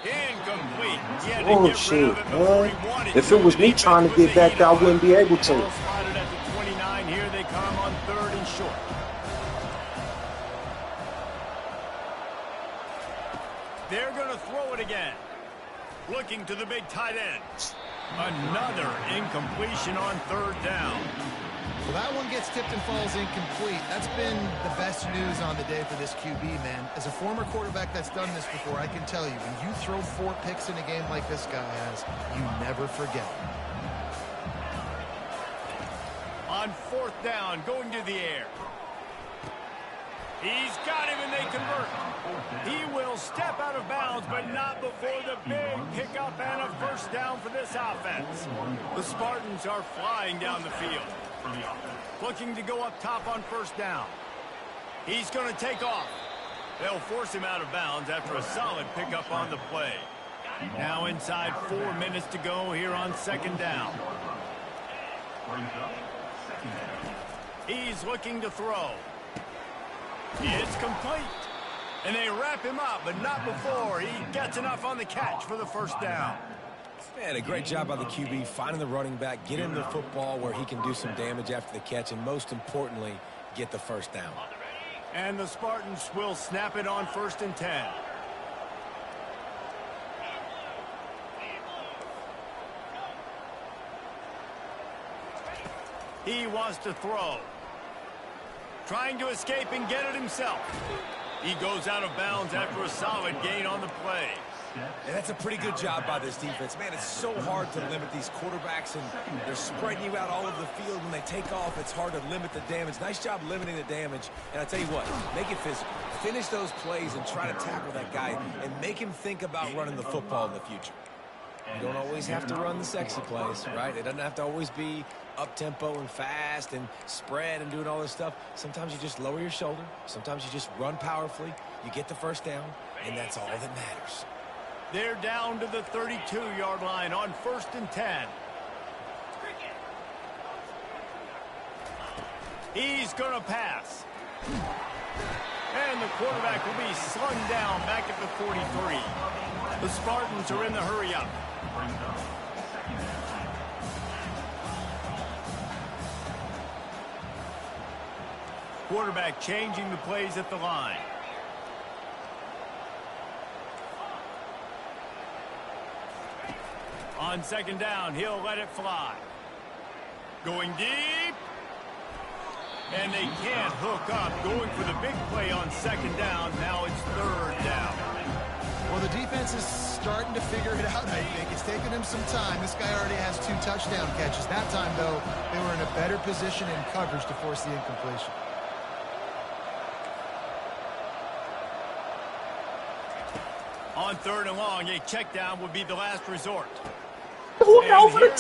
Incomplete. Oh, shit, man. If it was me trying to get back there, I wouldn't be able to. Spotted at the 29. Here they come on 3rd and short. They're going to throw it again. Looking to the big tight end. Another incompletion on 3rd down. Well, that one gets tipped and falls incomplete. That's been the best news on the day for this QB, man. As a former quarterback that's done this before, I can tell you, when you throw 4 picks in a game like this guy has, you never forget. On 4th down, going to the air. He's got him, and they convert. He will step out of bounds, but not before the big pickup and a 1st down for this offense. The Spartans are flying down the field. Looking to go up top on 1st down. He's going to take off. They'll force him out of bounds after a solid pickup on the play. Now inside 4 minutes to go here on 2nd down. He's looking to throw. It's complete. And they wrap him up, but not before he gets enough on the catch for the 1st down. Man, a great job by the QB finding the running back, get him the football where he can do some damage after the catch, and most importantly, get the 1st down. And the Spartans will snap it on 1st and 10. He wants to throw. Trying to escape and get it himself. He goes out of bounds after a solid gain on the play. And that's a pretty good job by this defense. Man, it's so hard to limit these quarterbacks, and they're spreading you out all over the field. When they take off, it's hard to limit the damage. Nice job limiting the damage. And I tell you what, make it physical. Finish those plays and try to tackle that guy and make him think about running the football in the future. You don't always have to run the sexy plays, right? It doesn't have to always be up-tempo and fast and spread and doing all this stuff. Sometimes you just lower your shoulder. Sometimes you just run powerfully. You get the 1st down, and that's all that matters. They're down to the 32-yard line on 1st and 10. He's going to pass. And the quarterback will be slung down back at the 43. The Spartans are in the hurry-up. Quarterback changing the plays at the line. On 2nd down, he'll let it fly. Going deep. And they can't hook up, going for the big play on second down. Now it's third down. Well, the defense is starting to figure it out, I think. It's taken him some time. This guy already has 2 touchdown catches. That time, though, they were in a better position in coverage to force the incompletion. On third and long, a check down would be the last resort. Look over the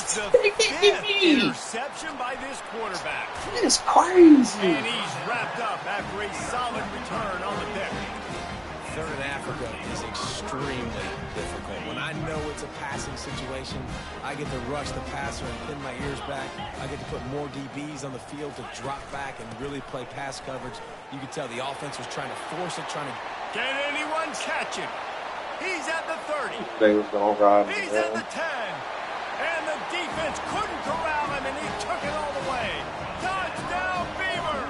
fifth interception by this quarterback. That is crazy. And he's wrapped up after a solid return on the pick. Third in Africa is extremely difficult. When I know it's a passing situation, I get to rush the passer and pin my ears back. I get to put more DBs on the field to drop back and really play pass coverage. You could tell the offense was trying to force it, trying to... Can anyone catch him? He's at the 30. They was gonna ride. He's at the 10. And the defense couldn't corral him, and he took it all the way. Touchdown, Beaver!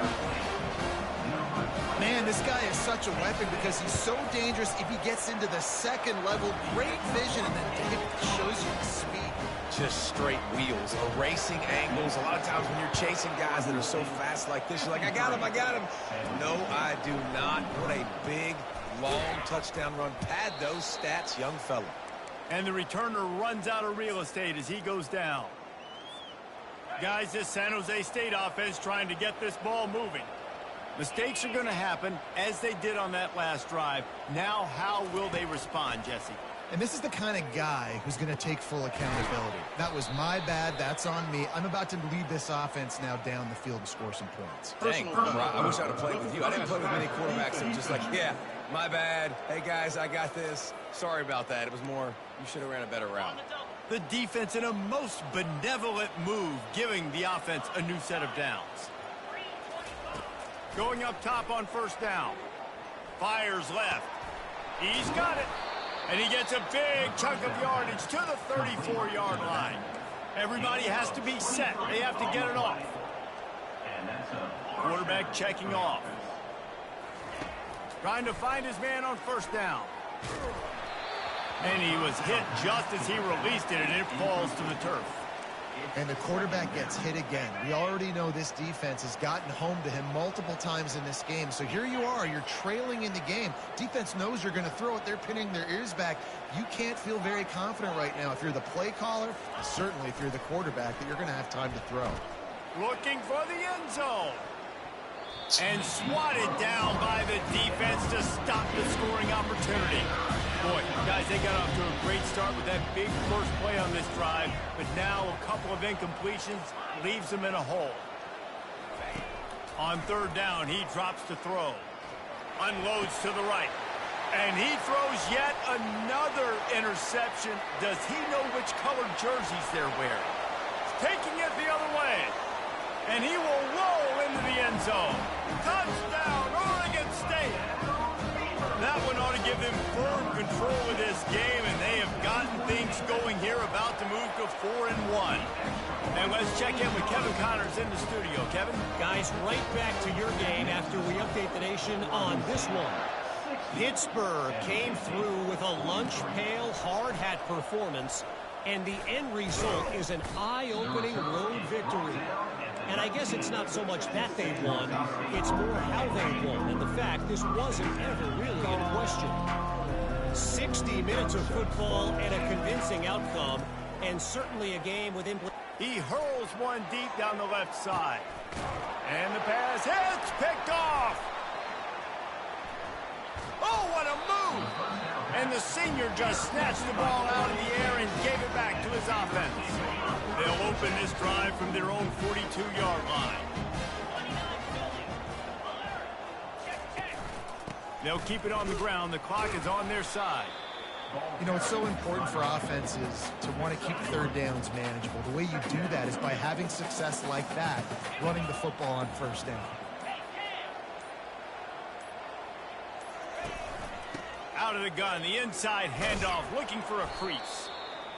Man, this guy is such a weapon because he's so dangerous if he gets into the second level. Great vision, and then it shows you the speed. Just straight wheels, erasing angles. A lot of times when you're chasing guys that are so fast like this, you're like, I got him, I got him. No, I do not. What a big, long touchdown run. Pad those stats, young fella. And the returner runs out of real estate as he goes down. Guys, this San Jose State offense trying to get this ball moving. Mistakes are going to happen as they did on that last drive. Now, how will they respond, Jesse? And this is the kind of guy who's going to take full accountability. That was my bad. That's on me. I'm about to lead this offense now down the field and score some points. Dang, I wish I'd have played with you. I didn't play with many quarterbacks that were just like, yeah, my bad. Hey, guys, I got this. Sorry about that. It was more, you should have ran a better route. The defense in a most benevolent move, giving the offense a new set of downs. Going up top on first down. Fires left. He's got it. And he gets a big chunk of yardage to the 34-yard line. Everybody has to be set. They have to get it off. Quarterback checking off. Trying to find his man on first down. And he was hit just as he released it, and it falls to the turf. And the quarterback gets hit again. We already know this defense has gotten home to him multiple times in this game. So here you are. You're trailing in the game. Defense knows you're going to throw it. They're pinning their ears back. You can't feel very confident right now if you're the play caller, and certainly if you're the quarterback, that you're going to have time to throw. Looking for the end zone. And swatted down by the defense to stop the scoring opportunity. Boy, guys, they got off to a great start with that big first play on this drive, but now a couple of incompletions leaves them in a hole. On third down, he drops to throw. Unloads to the right. And he throws yet another interception. Does he know which colored jerseys they're wearing? Taking it the other way. And he will roll into the end zone. Touchdown, Oregon State. That one ought to give them firm control of this game, and they have gotten things going here, about to move to 4-1. And let's check in with Kevin Connors in the studio. Kevin? Guys, right back to your game after we update the nation on this one. Pittsburgh came through with a lunch pail hard hat performance, and the end result is an eye-opening road victory. And I guess it's not so much that they won, it's more how they won, and the fact this wasn't ever really in question. 60 minutes of football and a convincing outcome, and certainly a game with He hurls one deep down the left side. And the pass hits, picked off. Oh, what a move! And the senior just snatched the ball out of the air and gave it back to his offense. They'll open this drive from their own 42-yard line. They'll keep it on the ground. The clock is on their side. You know, it's so important for offenses to want to keep third downs manageable. The way you do that is by having success like that, running the football on first down. Out of the gun, the inside handoff, looking for a crease.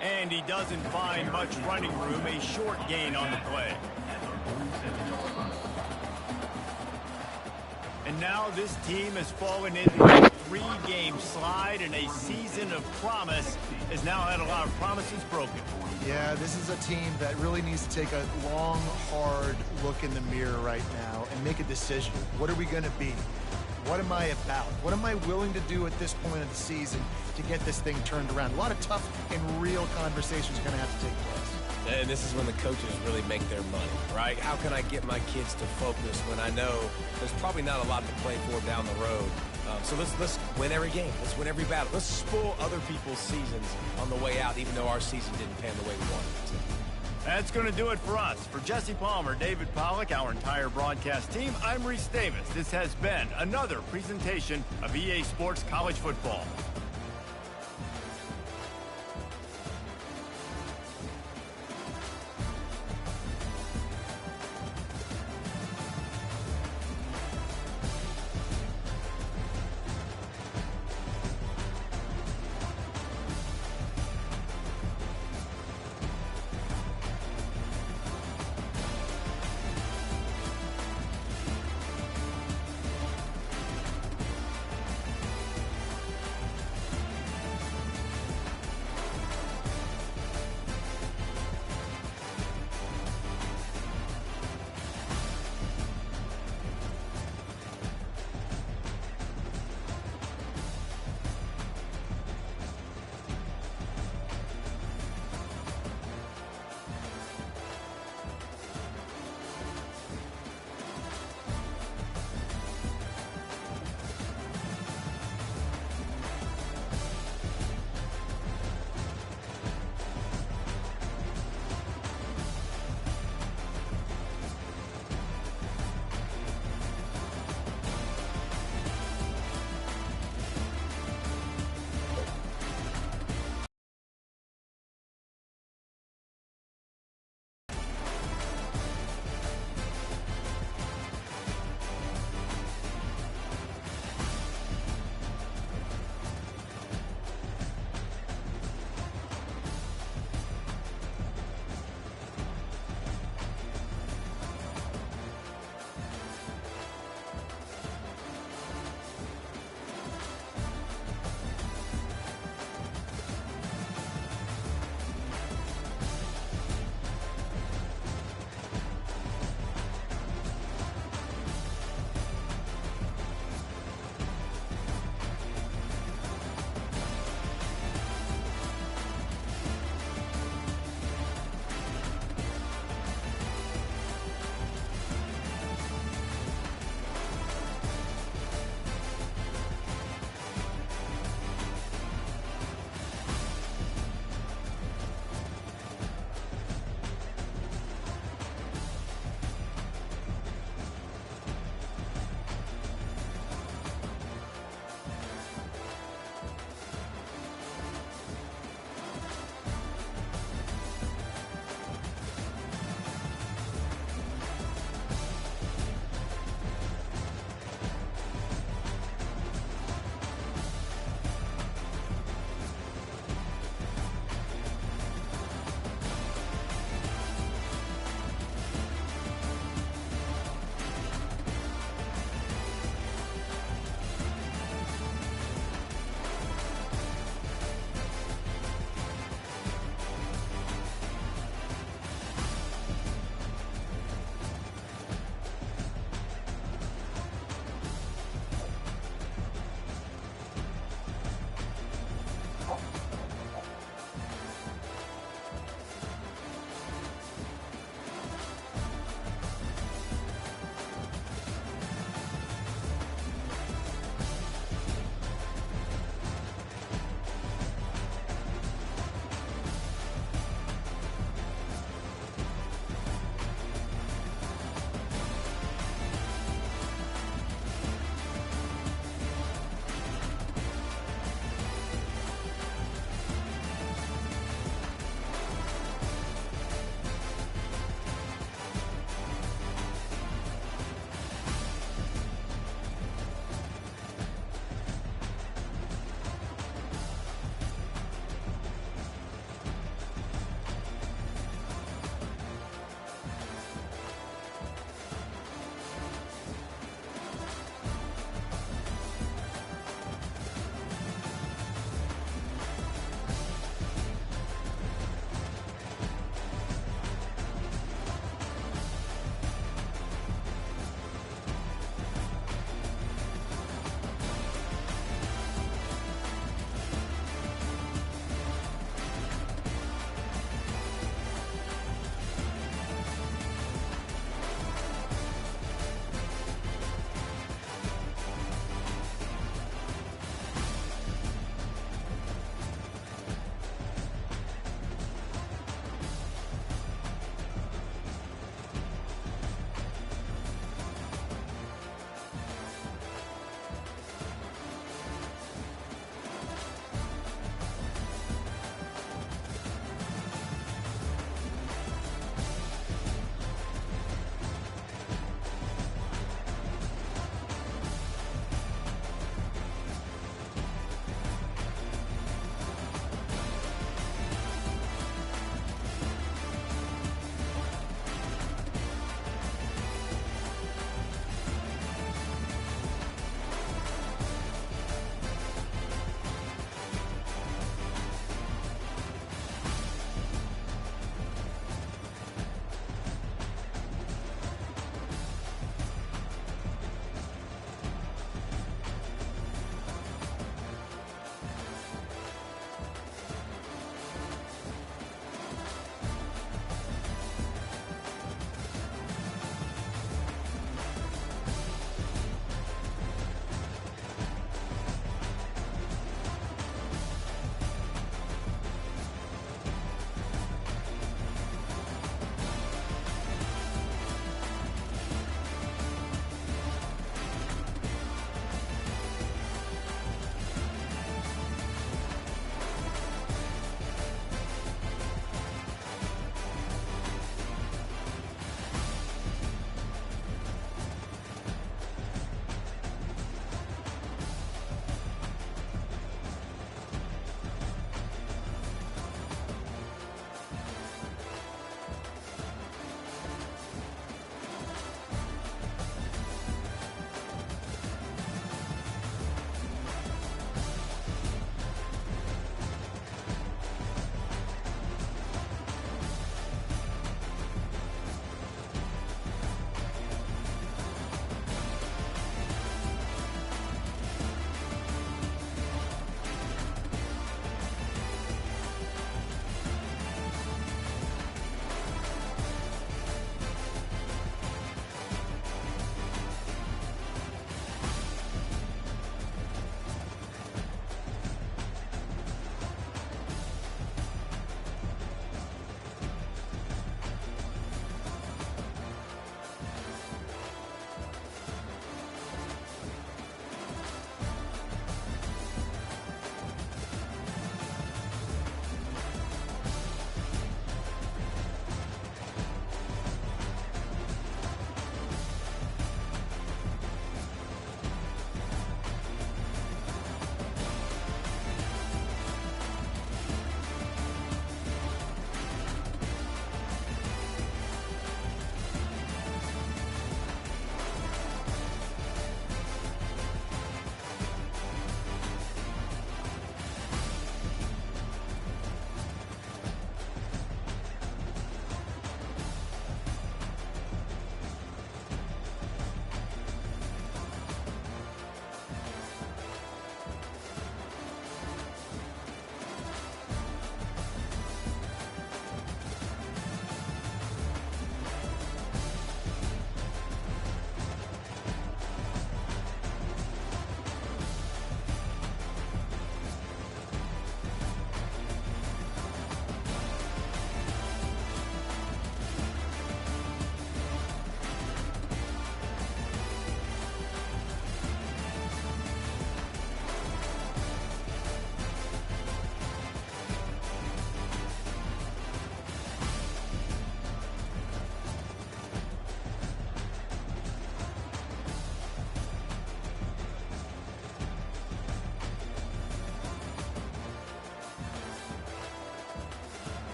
And he doesn't find much running room, a short gain on the play. And now this team has fallen in. 3-game slide, and a season of promise has now had a lot of promises broken. Yeah, this is a team that really needs to take a long, hard look in the mirror right now and make a decision. What are we going to be? What am I about? What am I willing to do at this point of the season to get this thing turned around? A lot of tough and real conversations are going to have to take place. And this is when the coaches really make their money, right? How can I get my kids to focus when I know there's probably not a lot to play for down the road? So let's win every game. Let's win every battle. Let's spoil other people's seasons on the way out, even though our season didn't pan the way we wanted it to. That's going to do it for us. For Jesse Palmer, David Pollack, our entire broadcast team, I'm Reese Davis. This has been another presentation of EA Sports College Football.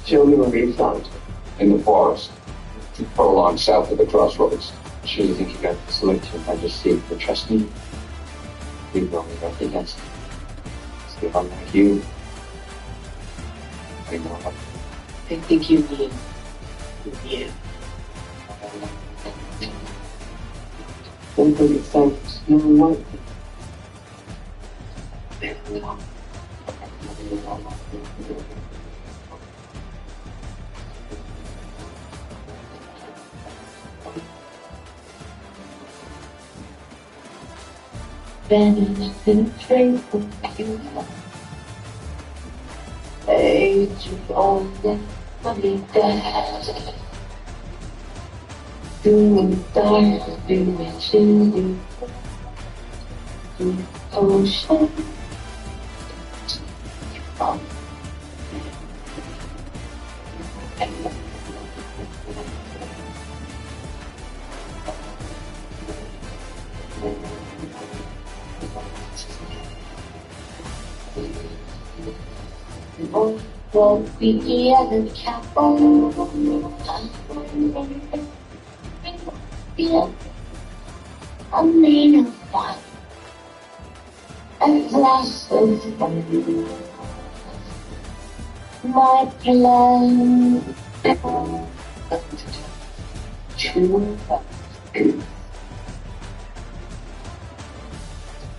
Children were being found in the forest, too far along south of the crossroads. Sure you think you got this licked if I just see it, but trust me, we've only got the best. See if I'm like you. I know how. I think you mean you. Don't make sense. No one. Vanished in trace of you. Age of only death. Doing dark, doing chilly. Doing ocean. Won't be here in Capone. A man of fun. At last of my plan. True.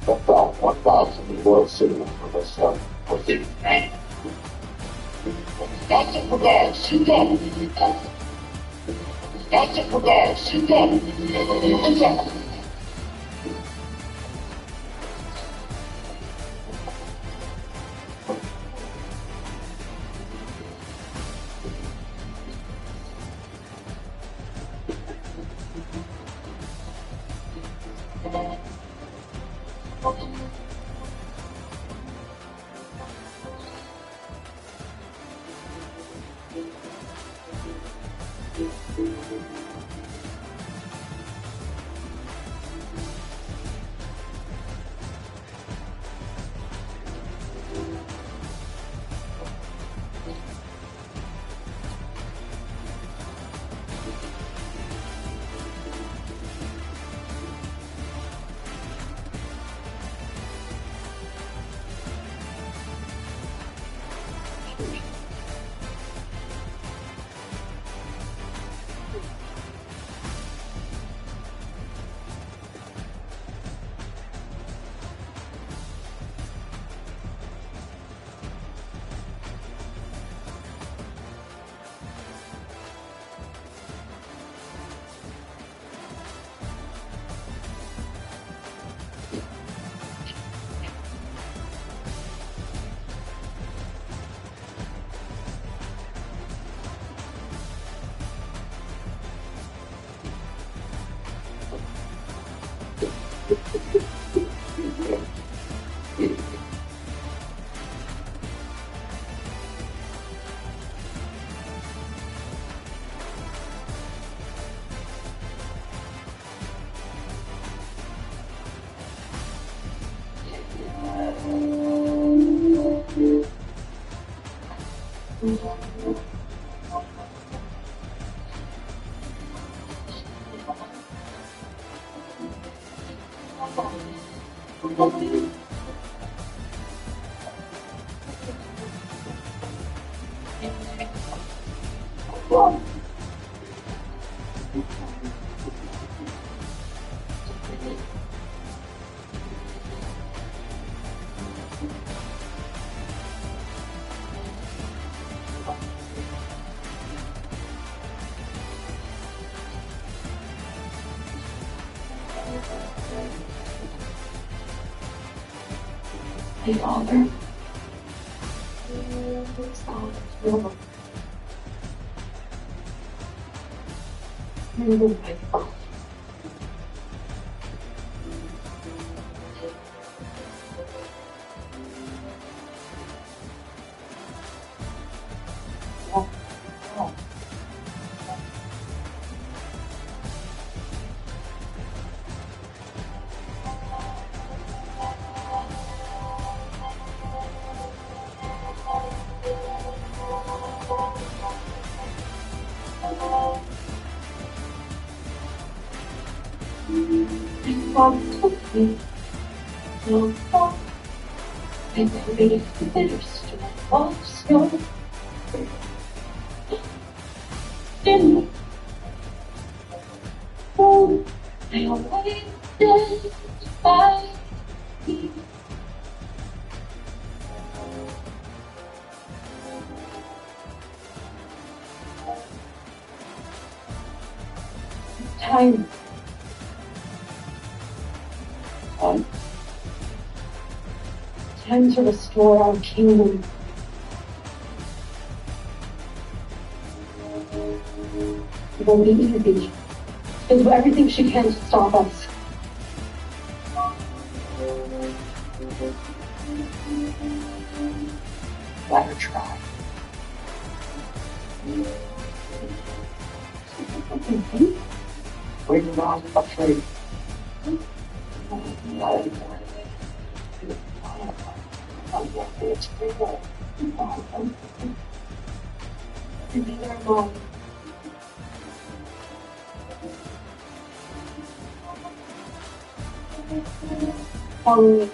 About 1,000 world cinema for myself. What's it? That's it for that, shoot that. That's it for that, shoot that. My father. My father. Time. Time to restore our kingdom. It won't be easy. She'll do everything she can to stop us. Let her try. We're not afraid. Neither am I. Follow me.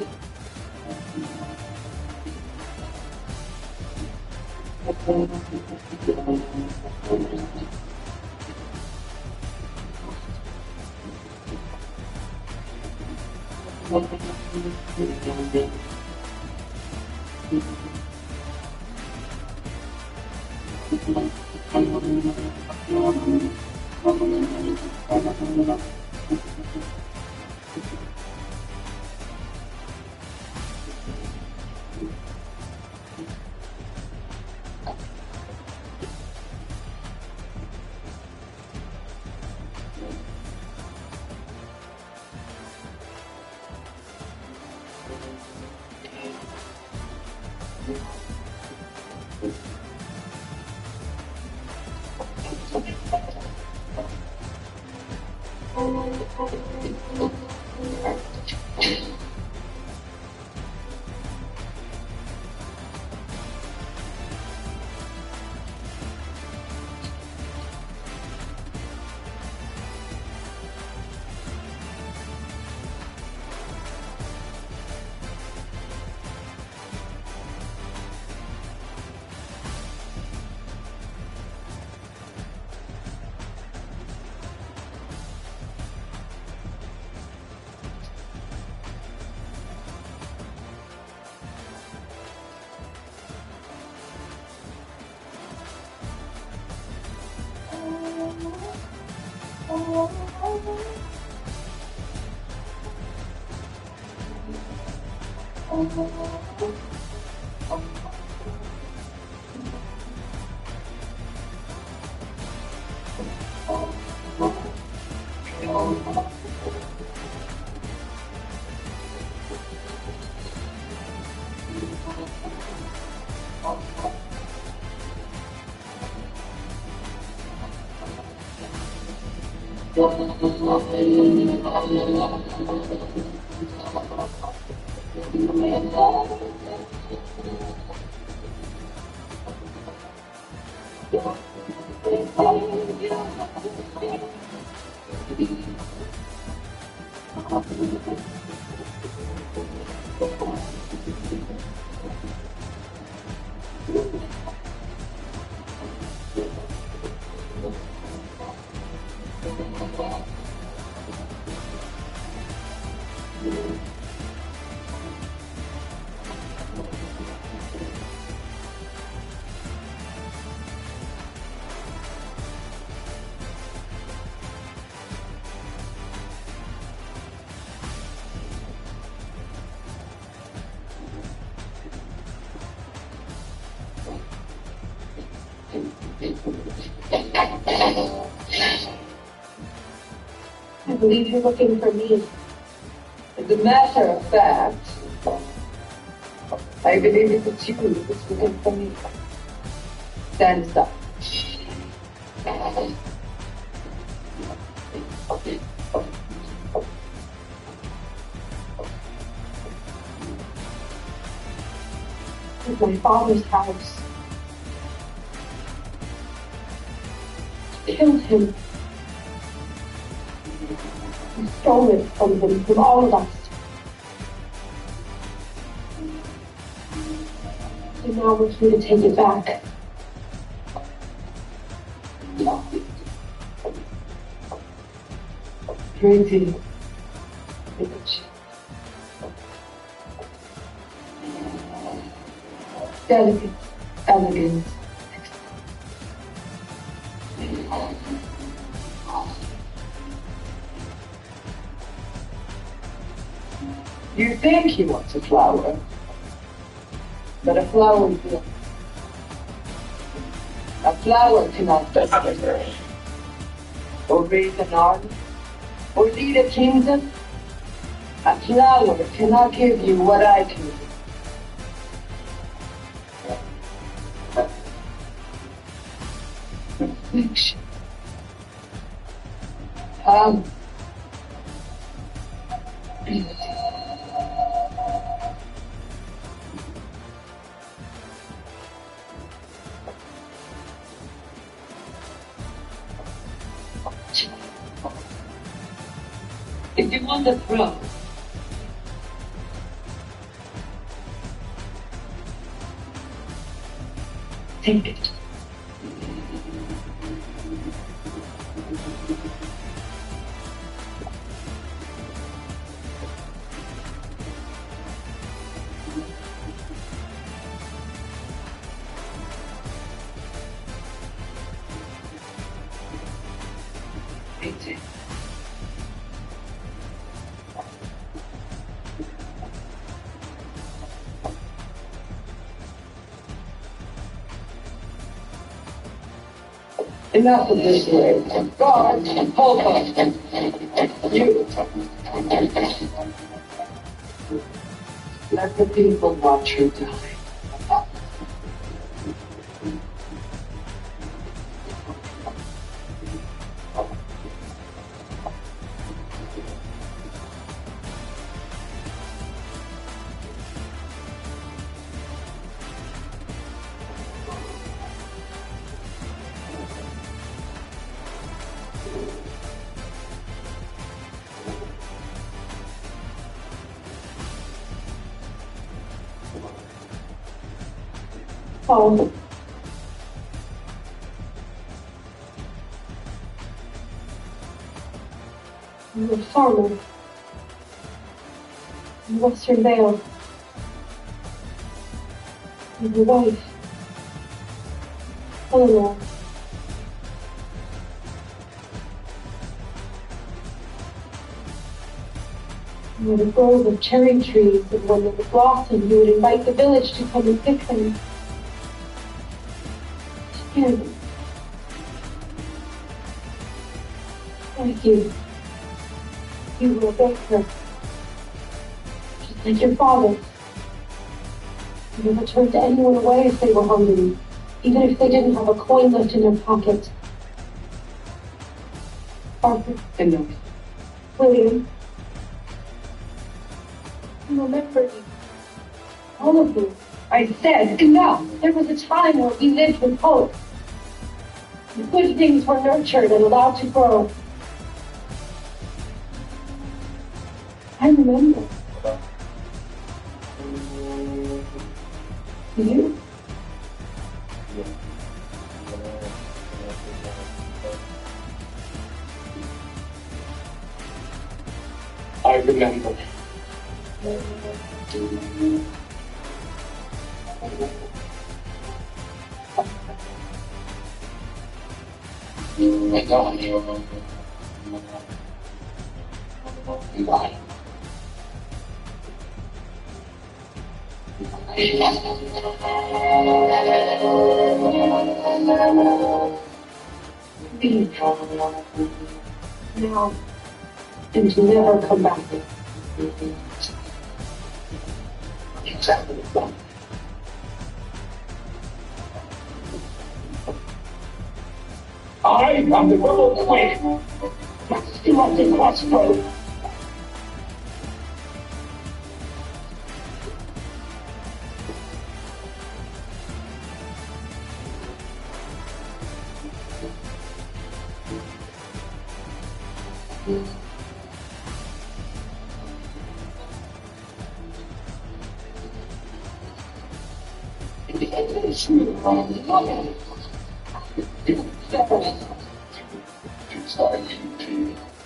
I believe you're looking for me. As a matter of fact, I believe it's you that's looking for me. Stand aside. It's my father's house. Killed him. We stole it from him, from all of us. And now we're here to take it back. Crazy. Delicate, elegant. You think he wants a flower, but a flower will. A flower cannot better or raise an army, or lead a kingdom. A flower cannot give you what I can give. Affliction. If you want the throne, take it. Take it. Enough of this way. God, hold on. You. Let the people watch her die. Oh. I'm a farmer in Western Vale. I'm your wife, Eleanor. You had a grove of cherry trees, and when they would blossom, you would invite the village to come and pick them. And thank you. You were a baker, just like your father. You never turned anyone away if they were hungry, even if they didn't have a coin left in their pocket. Arthur. Enough. William. I remember you. All of you. I said enough. There was a time where we lived with hope. The good things were nurtured and allowed to grow. I remember. Do you? I remember. Bye. Leave. Now. And never come back. Exactly. I am the rebel queen. Still at the crossroad.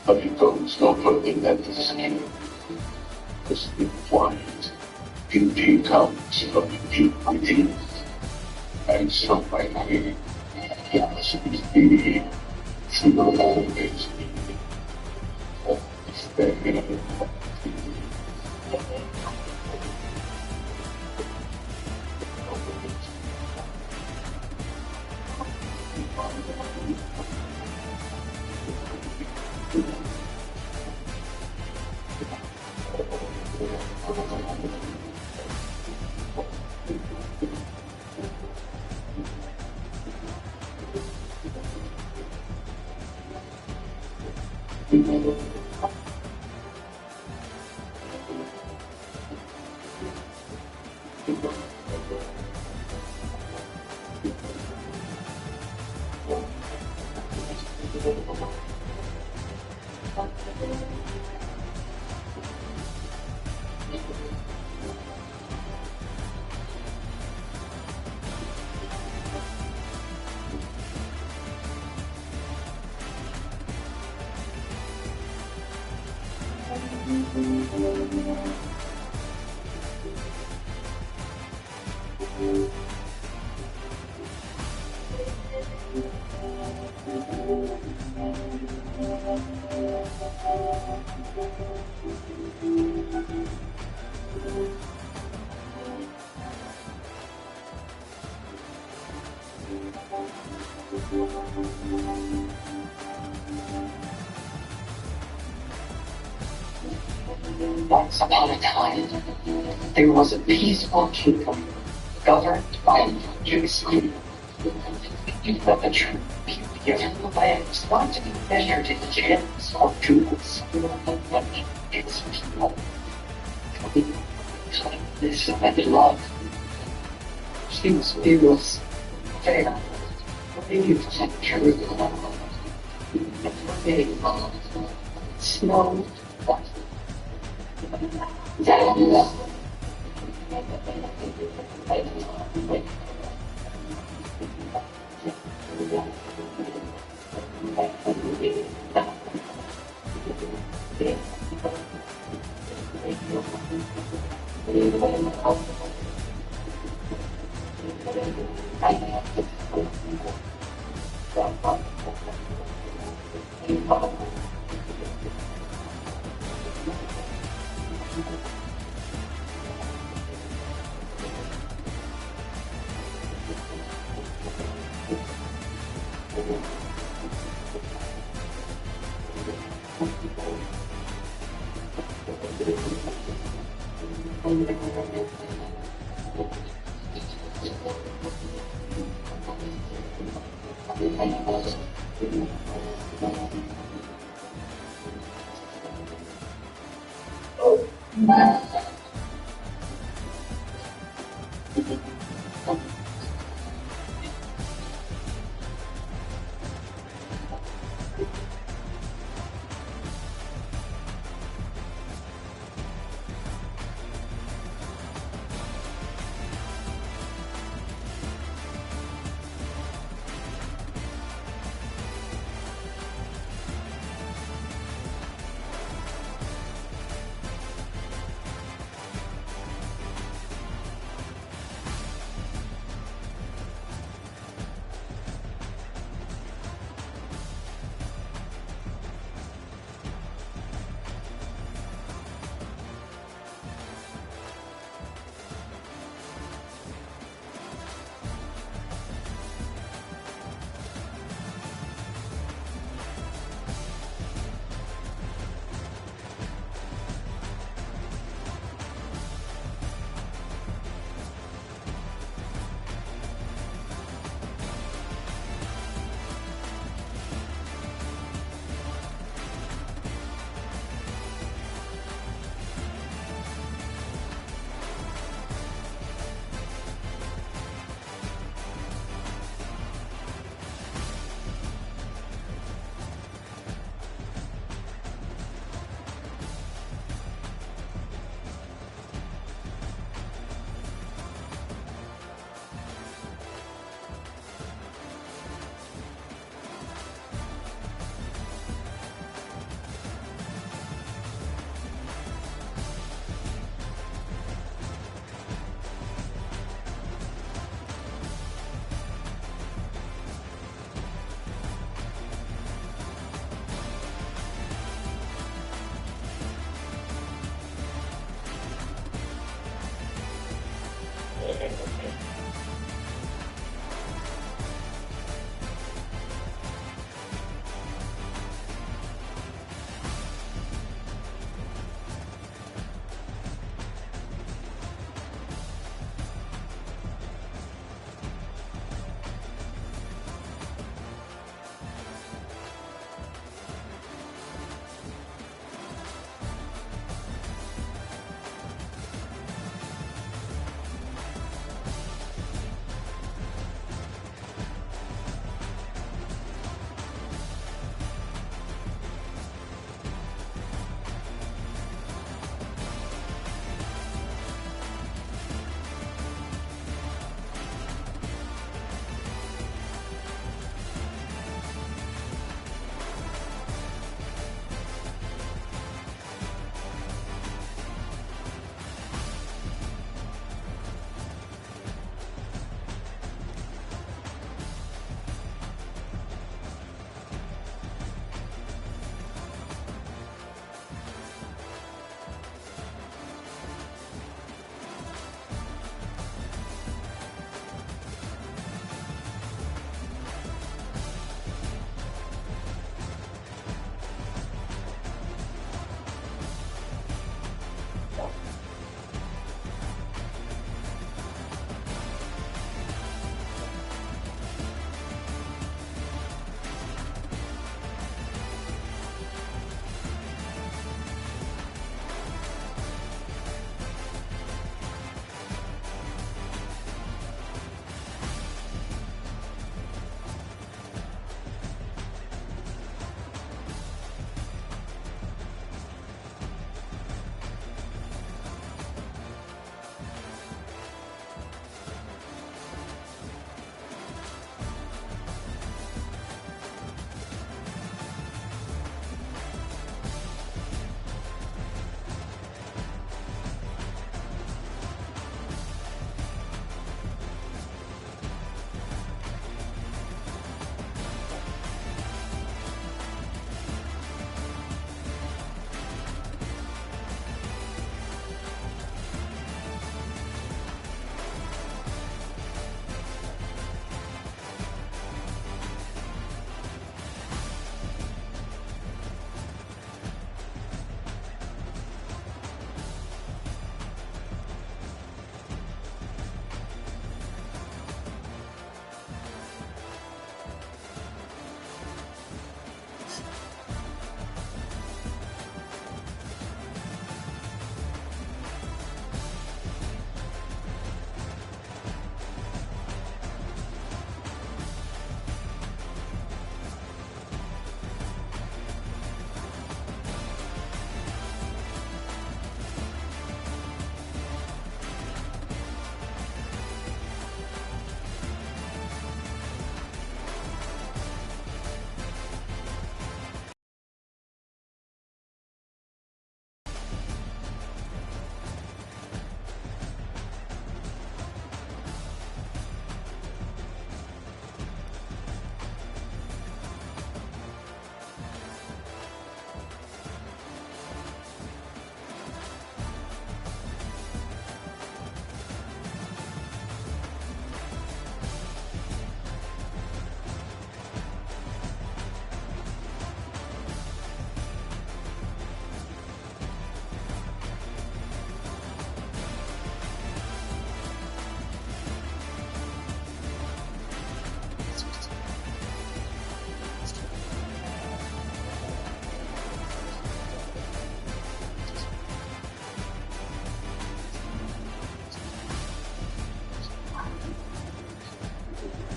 But it goes no further than the skin. The sleep quiet. Beauty comes from the deep within. And so by me, yes, be she will always be. Always there. Once upon a time, there was a peaceful kingdom governed by a just queen. But the true beauty of the land is not to be measured in gems or jewels, but in its people. Kindness and love. She was fearless, fair, brave, and true. Brave, snow,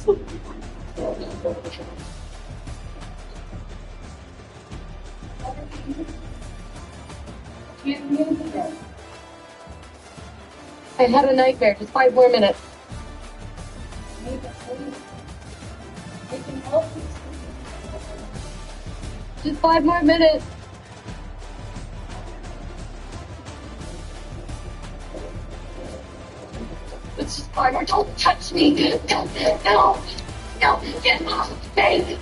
I had a nightmare. Just 5 more minutes. Just 5 more minutes. It's just 5 more. Don't touch me. No, no, no. Get off me.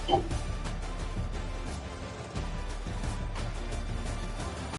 Yeah.